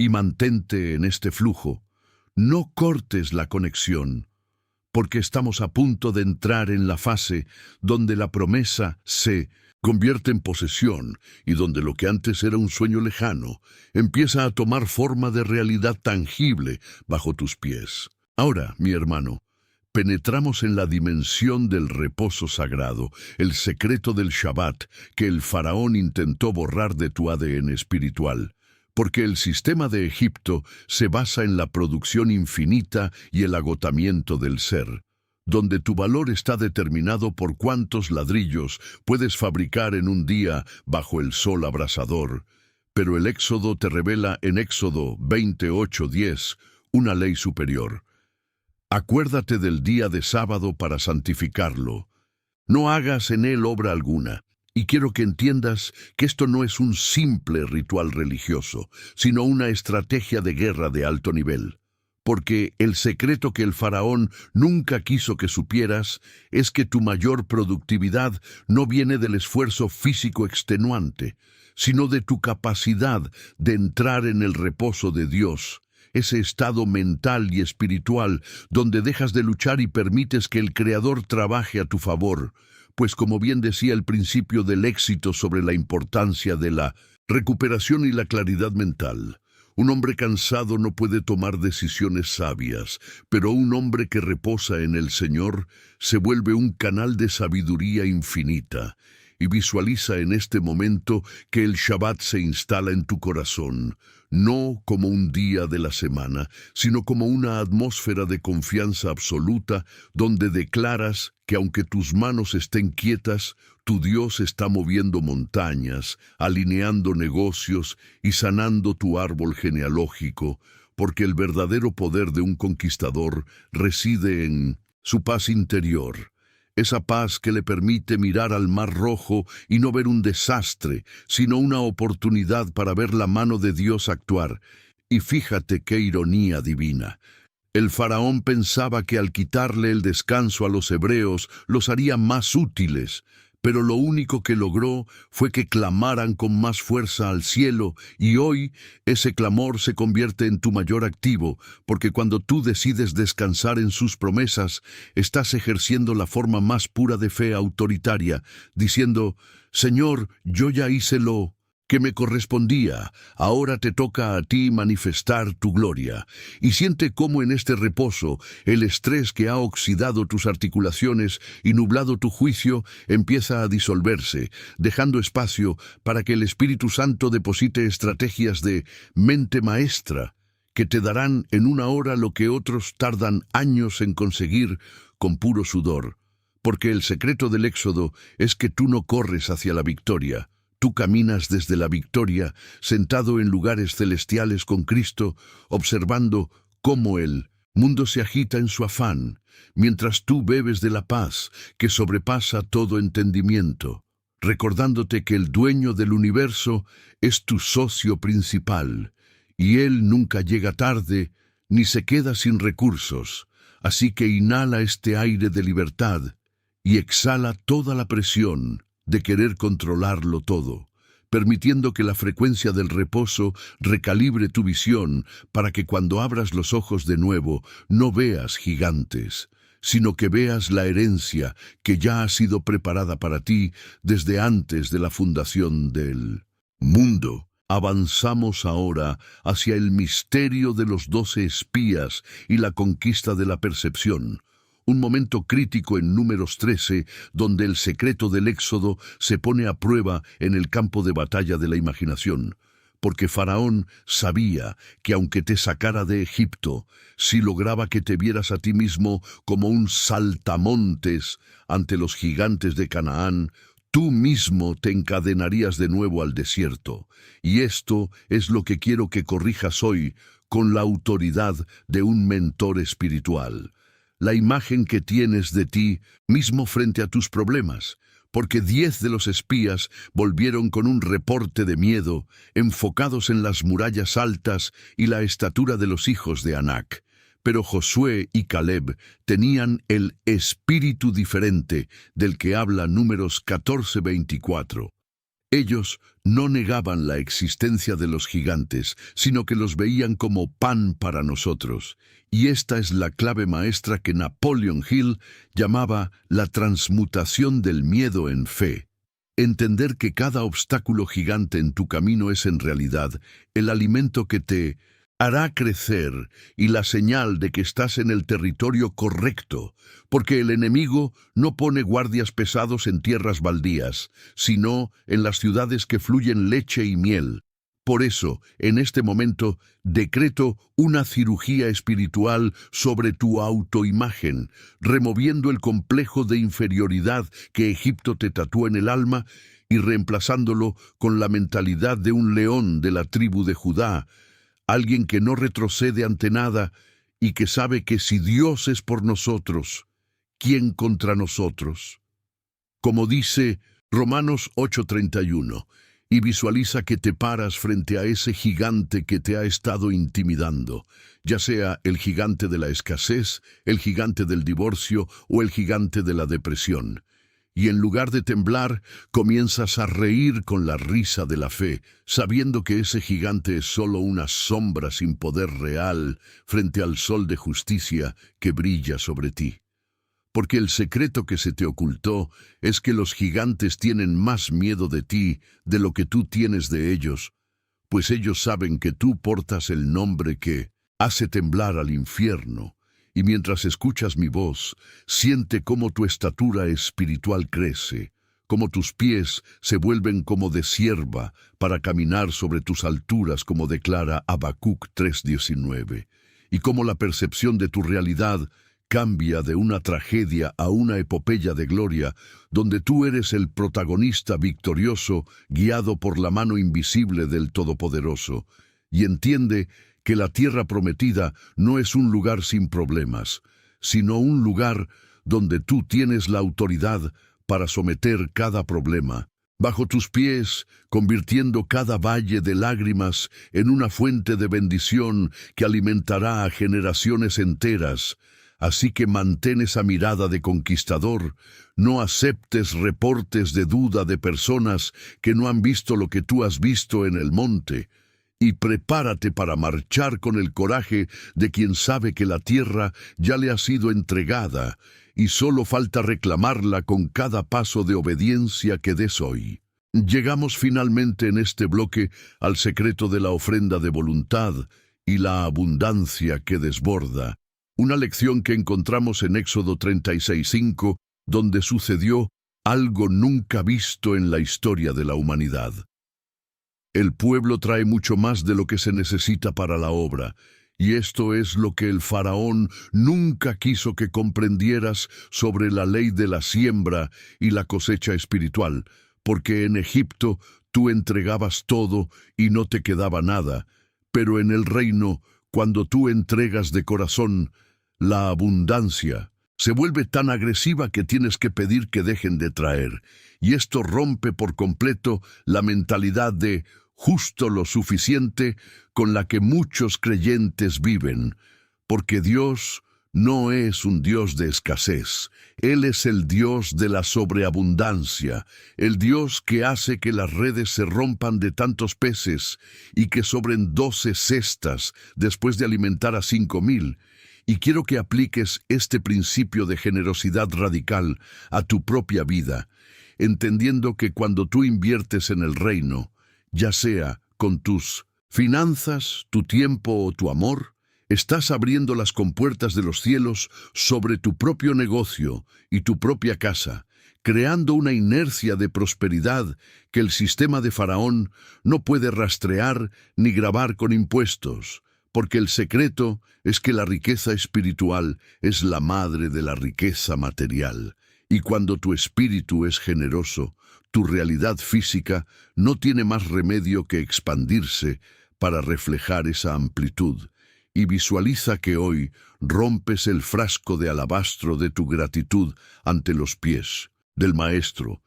Y mantente en este flujo. No cortes la conexión, porque estamos a punto de entrar en la fase donde la promesa se convierte en posesión y donde lo que antes era un sueño lejano empieza a tomar forma de realidad tangible bajo tus pies. Ahora, mi hermano, penetramos en la dimensión del reposo sagrado, el secreto del Shabbat que el faraón intentó borrar de tu ADN espiritual. Porque el sistema de Egipto se basa en la producción infinita y el agotamiento del ser, donde tu valor está determinado por cuántos ladrillos puedes fabricar en un día bajo el sol abrasador. Pero el Éxodo te revela en Éxodo 28:10 una ley superior. Acuérdate del día de sábado para santificarlo. No hagas en él obra alguna. Y quiero que entiendas que esto no es un simple ritual religioso, sino una estrategia de guerra de alto nivel. Porque el secreto que el faraón nunca quiso que supieras es que tu mayor productividad no viene del esfuerzo físico extenuante, sino de tu capacidad de entrar en el reposo de Dios, ese estado mental y espiritual donde dejas de luchar y permites que el Creador trabaje a tu favor. Pues como bien decía el principio del éxito sobre la importancia de la recuperación y la claridad mental, un hombre cansado no puede tomar decisiones sabias, pero un hombre que reposa en el Señor se vuelve un canal de sabiduría infinita. Y visualiza en este momento que el Shabbat se instala en tu corazón, no como un día de la semana, sino como una atmósfera de confianza absoluta donde declaras que aunque tus manos estén quietas, tu Dios está moviendo montañas, alineando negocios y sanando tu árbol genealógico, porque el verdadero poder de un conquistador reside en su paz interior. Esa paz que le permite mirar al Mar Rojo y no ver un desastre, sino una oportunidad para ver la mano de Dios actuar. Y fíjate qué ironía divina. El faraón pensaba que al quitarle el descanso a los hebreos los haría más útiles, pero lo único que logró fue que clamaran con más fuerza al cielo, y hoy ese clamor se convierte en tu mayor activo, porque cuando tú decides descansar en sus promesas, estás ejerciendo la forma más pura de fe autoritaria, diciendo, Señor, yo ya hice lo que me correspondía, ahora te toca a ti manifestar tu gloria. Y siente cómo en este reposo el estrés que ha oxidado tus articulaciones y nublado tu juicio empieza a disolverse, dejando espacio para que el Espíritu Santo deposite estrategias de mente maestra que te darán en una hora lo que otros tardan años en conseguir con puro sudor. Porque el secreto del Éxodo es que tú no corres hacia la victoria. Tú caminas desde la victoria, sentado en lugares celestiales con Cristo, observando cómo el mundo se agita en su afán, mientras tú bebes de la paz que sobrepasa todo entendimiento, recordándote que el dueño del universo es tu socio principal, y él nunca llega tarde ni se queda sin recursos. Así que inhala este aire de libertad y exhala toda la presión de querer controlarlo todo, permitiendo que la frecuencia del reposo recalibre tu visión para que cuando abras los ojos de nuevo no veas gigantes, sino que veas la herencia que ya ha sido preparada para ti desde antes de la fundación del mundo. Avanzamos ahora hacia el misterio de los 12 espías y la conquista de la percepción. Un momento crítico en Números 13, donde el secreto del Éxodo se pone a prueba en el campo de batalla de la imaginación. Porque Faraón sabía que aunque te sacara de Egipto, si lograba que te vieras a ti mismo como un saltamontes ante los gigantes de Canaán, tú mismo te encadenarías de nuevo al desierto. Y esto es lo que quiero que corrijas hoy con la autoridad de un mentor espiritual. La imagen que tienes de ti mismo frente a tus problemas, porque 10 de los espías volvieron con un reporte de miedo, enfocados en las murallas altas y la estatura de los hijos de Anac. Pero Josué y Caleb tenían el espíritu diferente del que habla Números 14:24. Ellos no negaban la existencia de los gigantes, sino que los veían como pan para nosotros. Y esta es la clave maestra que Napoleon Hill llamaba la transmutación del miedo en fe. Entender que cada obstáculo gigante en tu camino es en realidad el alimento que te hará crecer y la señal de que estás en el territorio correcto, porque el enemigo no pone guardias pesados en tierras baldías, sino en las ciudades que fluyen leche y miel. Por eso, en este momento, decreto una cirugía espiritual sobre tu autoimagen, removiendo el complejo de inferioridad que Egipto te tatuó en el alma y reemplazándolo con la mentalidad de un león de la tribu de Judá, alguien que no retrocede ante nada y que sabe que si Dios es por nosotros, ¿quién contra nosotros? Como dice Romanos 8:31, y visualiza que te paras frente a ese gigante que te ha estado intimidando, ya sea el gigante de la escasez, el gigante del divorcio o el gigante de la depresión. Y en lugar de temblar, comienzas a reír con la risa de la fe, sabiendo que ese gigante es solo una sombra sin poder real frente al sol de justicia que brilla sobre ti. Porque el secreto que se te ocultó es que los gigantes tienen más miedo de ti de lo que tú tienes de ellos, pues ellos saben que tú portas el nombre que hace temblar al infierno. Y mientras escuchas mi voz, siente cómo tu estatura espiritual crece, cómo tus pies se vuelven como de cierva para caminar sobre tus alturas, como declara Habacuc 3:19, y cómo la percepción de tu realidad cambia de una tragedia a una epopeya de gloria, donde tú eres el protagonista victorioso guiado por la mano invisible del Todopoderoso, y entiende que la tierra prometida no es un lugar sin problemas, sino un lugar donde tú tienes la autoridad para someter cada problema bajo tus pies, convirtiendo cada valle de lágrimas en una fuente de bendición que alimentará a generaciones enteras. Así que mantén esa mirada de conquistador, no aceptes reportes de duda de personas que no han visto lo que tú has visto en el monte, y prepárate para marchar con el coraje de quien sabe que la tierra ya le ha sido entregada, y solo falta reclamarla con cada paso de obediencia que des hoy. Llegamos finalmente en este bloque al secreto de la ofrenda de voluntad y la abundancia que desborda. Una lección que encontramos en Éxodo 36:5, donde sucedió algo nunca visto en la historia de la humanidad. El pueblo trae mucho más de lo que se necesita para la obra, y esto es lo que el faraón nunca quiso que comprendieras sobre la ley de la siembra y la cosecha espiritual, porque en Egipto tú entregabas todo y no te quedaba nada, pero en el reino, cuando tú entregas de corazón, la abundancia se vuelve tan agresiva que tienes que pedir que dejen de traer, y esto rompe por completo la mentalidad de justo lo suficiente con la que muchos creyentes viven, porque Dios no es un Dios de escasez. Él es el Dios de la sobreabundancia, el Dios que hace que las redes se rompan de tantos peces y que sobren 12 cestas después de alimentar a 5,000, Y quiero que apliques este principio de generosidad radical a tu propia vida, entendiendo que cuando tú inviertes en el reino, ya sea con tus finanzas, tu tiempo o tu amor, estás abriendo las compuertas de los cielos sobre tu propio negocio y tu propia casa, creando una inercia de prosperidad que el sistema de Faraón no puede rastrear ni grabar con impuestos, porque el secreto es que la riqueza espiritual es la madre de la riqueza material. Y cuando tu espíritu es generoso, tu realidad física no tiene más remedio que expandirse para reflejar esa amplitud. Y visualiza que hoy rompes el frasco de alabastro de tu gratitud ante los pies del Maestro,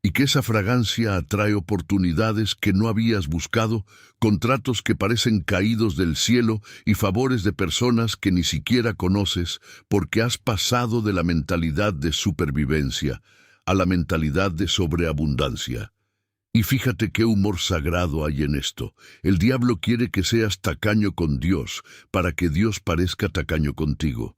y que esa fragancia atrae oportunidades que no habías buscado, contratos que parecen caídos del cielo y favores de personas que ni siquiera conoces porque has pasado de la mentalidad de supervivencia a la mentalidad de sobreabundancia. Y fíjate qué humor sagrado hay en esto. El diablo quiere que seas tacaño con Dios para que Dios parezca tacaño contigo.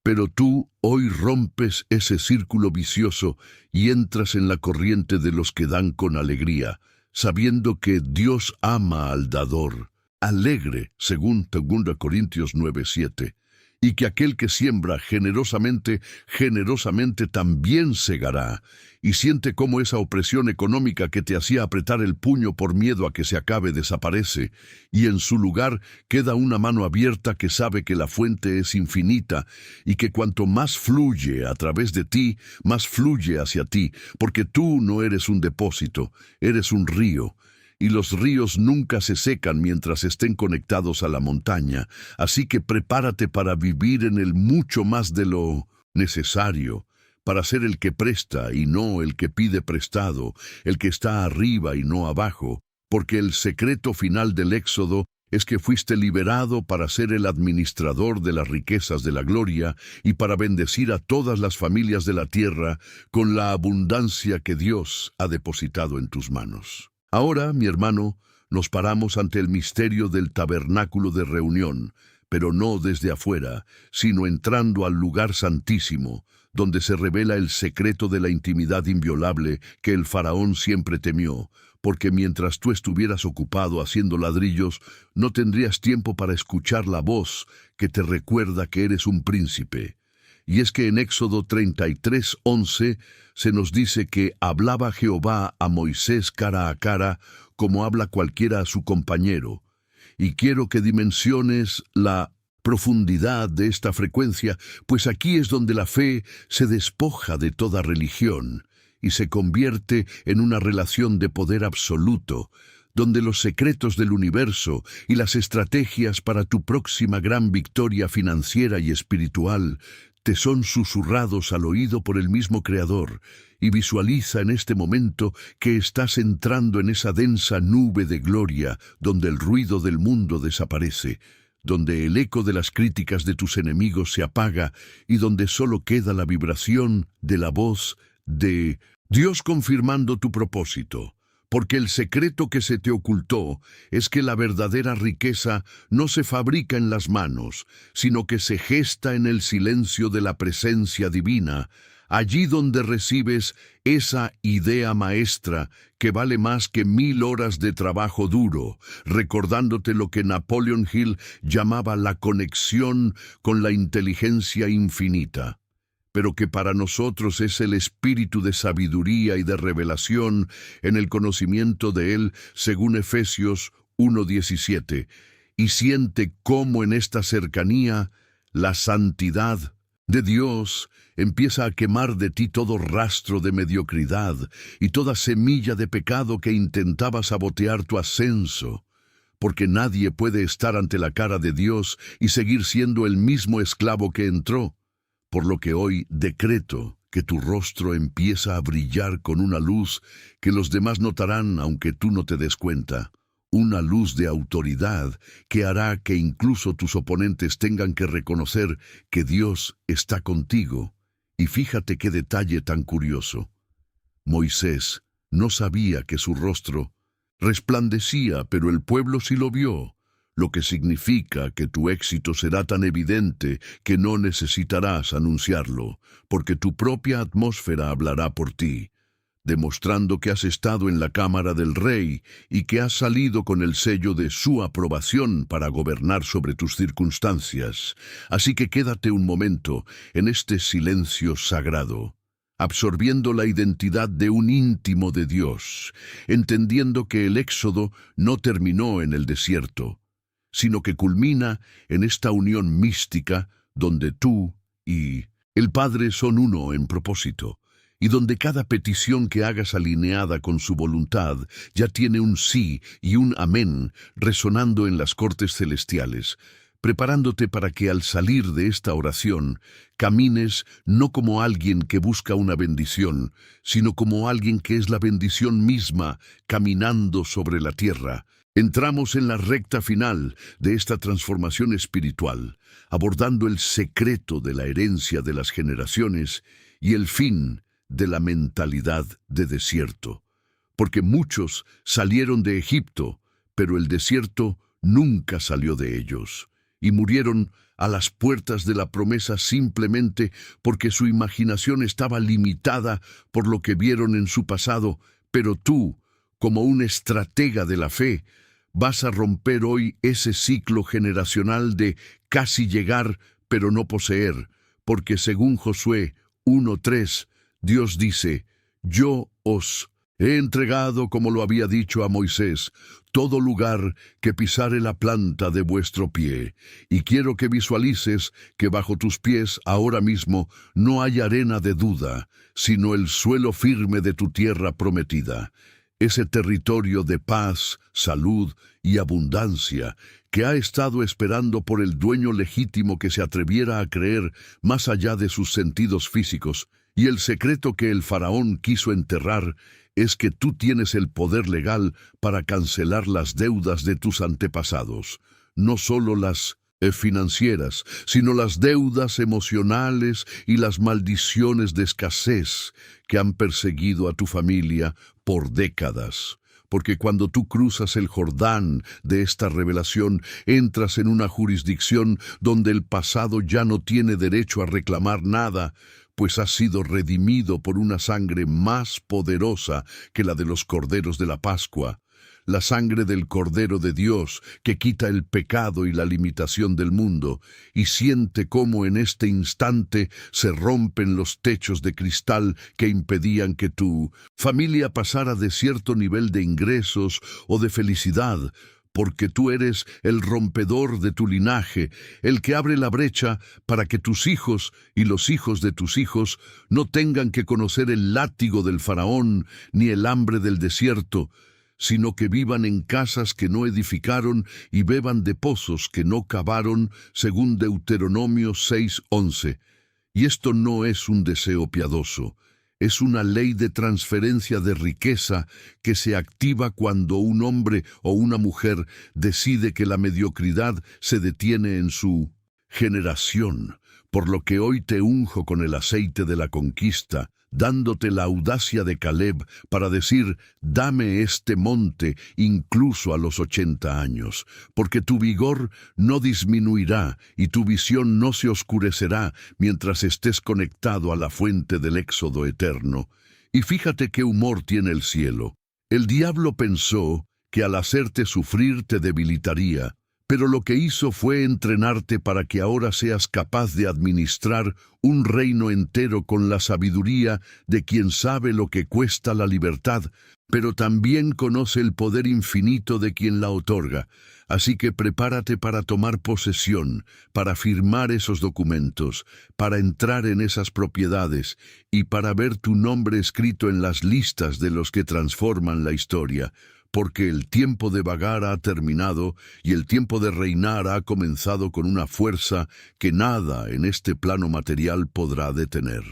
Pero tú hoy rompes ese círculo vicioso y entras en la corriente de los que dan con alegría, sabiendo que Dios ama al dador, alegre, según 2 Corintios 9:7, y que aquel que siembra generosamente, generosamente también segará, y siente cómo esa opresión económica que te hacía apretar el puño por miedo a que se acabe desaparece, y en su lugar queda una mano abierta que sabe que la fuente es infinita, y que cuanto más fluye a través de ti, más fluye hacia ti, porque tú no eres un depósito, eres un río. Y los ríos nunca se secan mientras estén conectados a la montaña, así que prepárate para vivir en el mucho más de lo necesario, para ser el que presta y no el que pide prestado, el que está arriba y no abajo, porque el secreto final del Éxodo es que fuiste liberado para ser el administrador de las riquezas de la gloria y para bendecir a todas las familias de la tierra con la abundancia que Dios ha depositado en tus manos. Ahora, mi hermano, nos paramos ante el misterio del tabernáculo de reunión, pero no desde afuera, sino entrando al lugar santísimo, donde se revela el secreto de la intimidad inviolable que el faraón siempre temió, porque mientras tú estuvieras ocupado haciendo ladrillos, no tendrías tiempo para escuchar la voz que te recuerda que eres un príncipe. Y es que en Éxodo 33:11 se nos dice que hablaba Jehová a Moisés cara a cara, como habla cualquiera a su compañero. Y quiero que dimensiones la profundidad de esta frecuencia, pues aquí es donde la fe se despoja de toda religión y se convierte en una relación de poder absoluto, donde los secretos del universo y las estrategias para tu próxima gran victoria financiera y espiritual te son susurrados al oído por el mismo Creador, y visualiza en este momento que estás entrando en esa densa nube de gloria donde el ruido del mundo desaparece, donde el eco de las críticas de tus enemigos se apaga y donde solo queda la vibración de la voz de Dios confirmando tu propósito. Porque el secreto que se te ocultó es que la verdadera riqueza no se fabrica en las manos, sino que se gesta en el silencio de la presencia divina, allí donde recibes esa idea maestra que vale más que 1000 horas de trabajo duro, recordándote lo que Napoleon Hill llamaba la conexión con la inteligencia infinita, pero que para nosotros es el espíritu de sabiduría y de revelación en el conocimiento de Él, según Efesios 1:17, y siente cómo en esta cercanía la santidad de Dios empieza a quemar de ti todo rastro de mediocridad y toda semilla de pecado que intentaba sabotear tu ascenso, porque nadie puede estar ante la cara de Dios y seguir siendo el mismo esclavo que entró. Por lo que hoy decreto que tu rostro empieza a brillar con una luz que los demás notarán aunque tú no te des cuenta. Una luz de autoridad que hará que incluso tus oponentes tengan que reconocer que Dios está contigo. Y fíjate qué detalle tan curioso. Moisés no sabía que su rostro resplandecía, pero el pueblo sí lo vio, lo que significa que tu éxito será tan evidente que no necesitarás anunciarlo, porque tu propia atmósfera hablará por ti, demostrando que has estado en la cámara del rey y que has salido con el sello de su aprobación para gobernar sobre tus circunstancias. Así que quédate un momento en este silencio sagrado, absorbiendo la identidad de un íntimo de Dios, entendiendo que el éxodo no terminó en el desierto, sino que culmina en esta unión mística donde tú y el Padre son uno en propósito, y donde cada petición que hagas alineada con su voluntad ya tiene un sí y un amén resonando en las cortes celestiales, preparándote para que al salir de esta oración camines no como alguien que busca una bendición, sino como alguien que es la bendición misma caminando sobre la tierra. Entramos en la recta final de esta transformación espiritual, abordando el secreto de la herencia de las generaciones y el fin de la mentalidad de desierto. Porque muchos salieron de Egipto, pero el desierto nunca salió de ellos, y murieron a las puertas de la promesa simplemente porque su imaginación estaba limitada por lo que vieron en su pasado. Pero tú, como un estratega de la fe, vas a romper hoy ese ciclo generacional de casi llegar pero no poseer, porque según Josué 1:3, Dios dice: yo os he entregado, como lo había dicho a Moisés, todo lugar que pisare la planta de vuestro pie, y quiero que visualices que bajo tus pies ahora mismo no hay arena de duda, sino el suelo firme de tu tierra prometida, ese territorio de paz, salud y abundancia que ha estado esperando por el dueño legítimo que se atreviera a creer más allá de sus sentidos físicos. Y el secreto que el faraón quiso enterrar es que tú tienes el poder legal para cancelar las deudas de tus antepasados, no solo las financieras, sino las deudas emocionales y las maldiciones de escasez que han perseguido a tu familia por décadas. Porque cuando tú cruzas el Jordán de esta revelación, entras en una jurisdicción donde el pasado ya no tiene derecho a reclamar nada, pues has sido redimido por una sangre más poderosa que la de los corderos de la Pascua, la sangre del Cordero de Dios que quita el pecado y la limitación del mundo, y siente cómo en este instante se rompen los techos de cristal que impedían que tu familia pasara de cierto nivel de ingresos o de felicidad, porque tú eres el rompedor de tu linaje, el que abre la brecha para que tus hijos y los hijos de tus hijos no tengan que conocer el látigo del faraón ni el hambre del desierto, sino que vivan en casas que no edificaron y beban de pozos que no cavaron, según Deuteronomio 6:11. Y esto no es un deseo piadoso. Es una ley de transferencia de riqueza que se activa cuando un hombre o una mujer decide que la mediocridad se detiene en su generación, por lo que hoy te unjo con el aceite de la conquista, dándote la audacia de Caleb para decir: dame este monte incluso a los 80 años, porque tu vigor no disminuirá y tu visión no se oscurecerá mientras estés conectado a la fuente del éxodo eterno. Y fíjate qué humor tiene el cielo. El diablo pensó que al hacerte sufrir te debilitaría, pero lo que hizo fue entrenarte para que ahora seas capaz de administrar un reino entero con la sabiduría de quien sabe lo que cuesta la libertad, pero también conoce el poder infinito de quien la otorga. Así que prepárate para tomar posesión, para firmar esos documentos, para entrar en esas propiedades y para ver tu nombre escrito en las listas de los que transforman la historia. Porque el tiempo de vagar ha terminado y el tiempo de reinar ha comenzado con una fuerza que nada en este plano material podrá detener.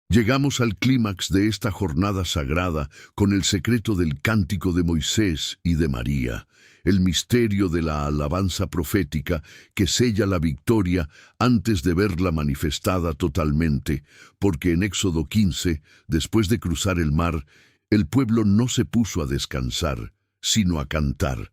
Llegamos al clímax de esta jornada sagrada con el secreto del cántico de Moisés y de María, el misterio de la alabanza profética que sella la victoria antes de verla manifestada totalmente, porque en Éxodo 15, después de cruzar el mar, el pueblo no se puso a descansar, sino a cantar.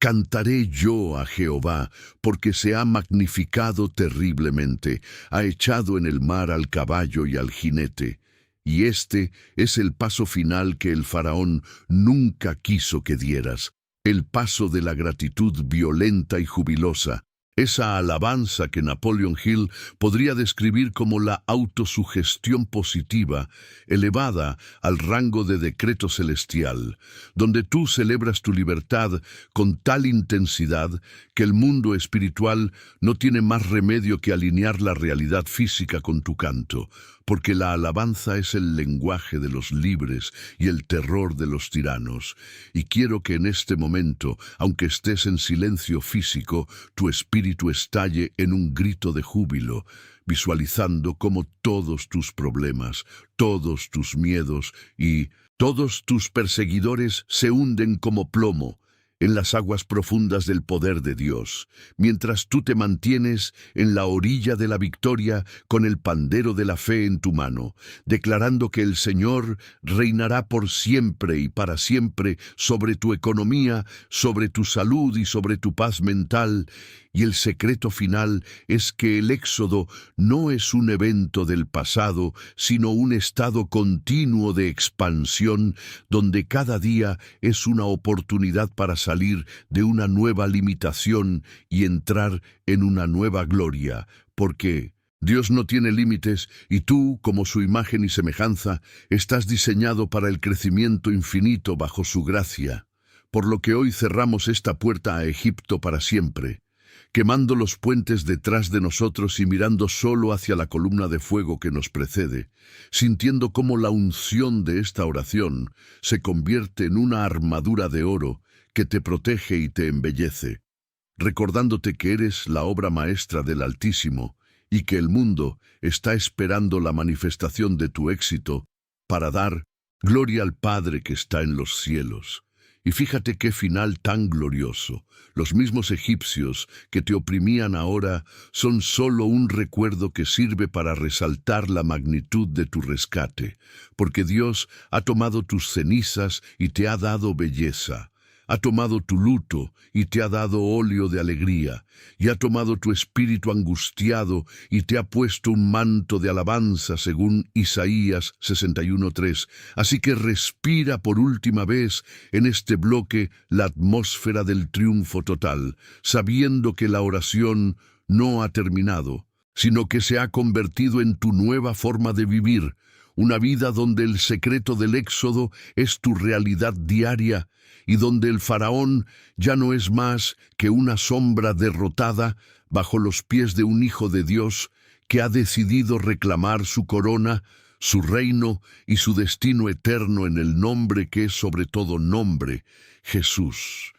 Cantaré yo a Jehová, porque se ha magnificado terriblemente, ha echado en el mar al caballo y al jinete. Y este es el paso final que el faraón nunca quiso que dieras, el paso de la gratitud violenta y jubilosa, esa alabanza que Napoleon Hill podría describir como la autosugestión positiva, elevada al rango de decreto celestial, donde tú celebras tu libertad con tal intensidad que el mundo espiritual no tiene más remedio que alinear la realidad física con tu canto, porque la alabanza es el lenguaje de los libres y el terror de los tiranos. Y quiero que en este momento, aunque estés en silencio físico, tu espíritu estalle en un grito de júbilo, visualizando cómo todos tus problemas, todos tus miedos y todos tus perseguidores se hunden como plomo en las aguas profundas del poder de Dios, mientras tú te mantienes en la orilla de la victoria con el pandero de la fe en tu mano, declarando que el Señor reinará por siempre y para siempre sobre tu economía, sobre tu salud y sobre tu paz mental. Y el secreto final es que el éxodo no es un evento del pasado, sino un estado continuo de expansión, donde cada día es una oportunidad para salir de una nueva limitación y entrar en una nueva gloria, porque Dios no tiene límites y tú, como su imagen y semejanza, estás diseñado para el crecimiento infinito bajo su gracia. Por lo que hoy cerramos esta puerta a Egipto para siempre, quemando los puentes detrás de nosotros y mirando solo hacia la columna de fuego que nos precede, sintiendo cómo la unción de esta oración se convierte en una armadura de oro que te protege y te embellece, recordándote que eres la obra maestra del Altísimo y que el mundo está esperando la manifestación de tu éxito para dar gloria al Padre que está en los cielos. Y fíjate qué final tan glorioso. Los mismos egipcios que te oprimían ahora son solo un recuerdo que sirve para resaltar la magnitud de tu rescate, porque Dios ha tomado tus cenizas y te ha dado belleza. Ha tomado tu luto y te ha dado óleo de alegría, y ha tomado tu espíritu angustiado y te ha puesto un manto de alabanza, según Isaías 61:3. Así que respira por última vez en este bloque la atmósfera del triunfo total, sabiendo que la oración no ha terminado, sino que se ha convertido en tu nueva forma de vivir, una vida donde el secreto del éxodo es tu realidad diaria y donde el faraón ya no es más que una sombra derrotada bajo los pies de un hijo de Dios que ha decidido reclamar su corona, su reino y su destino eterno en el nombre que es sobre todo nombre, Jesús.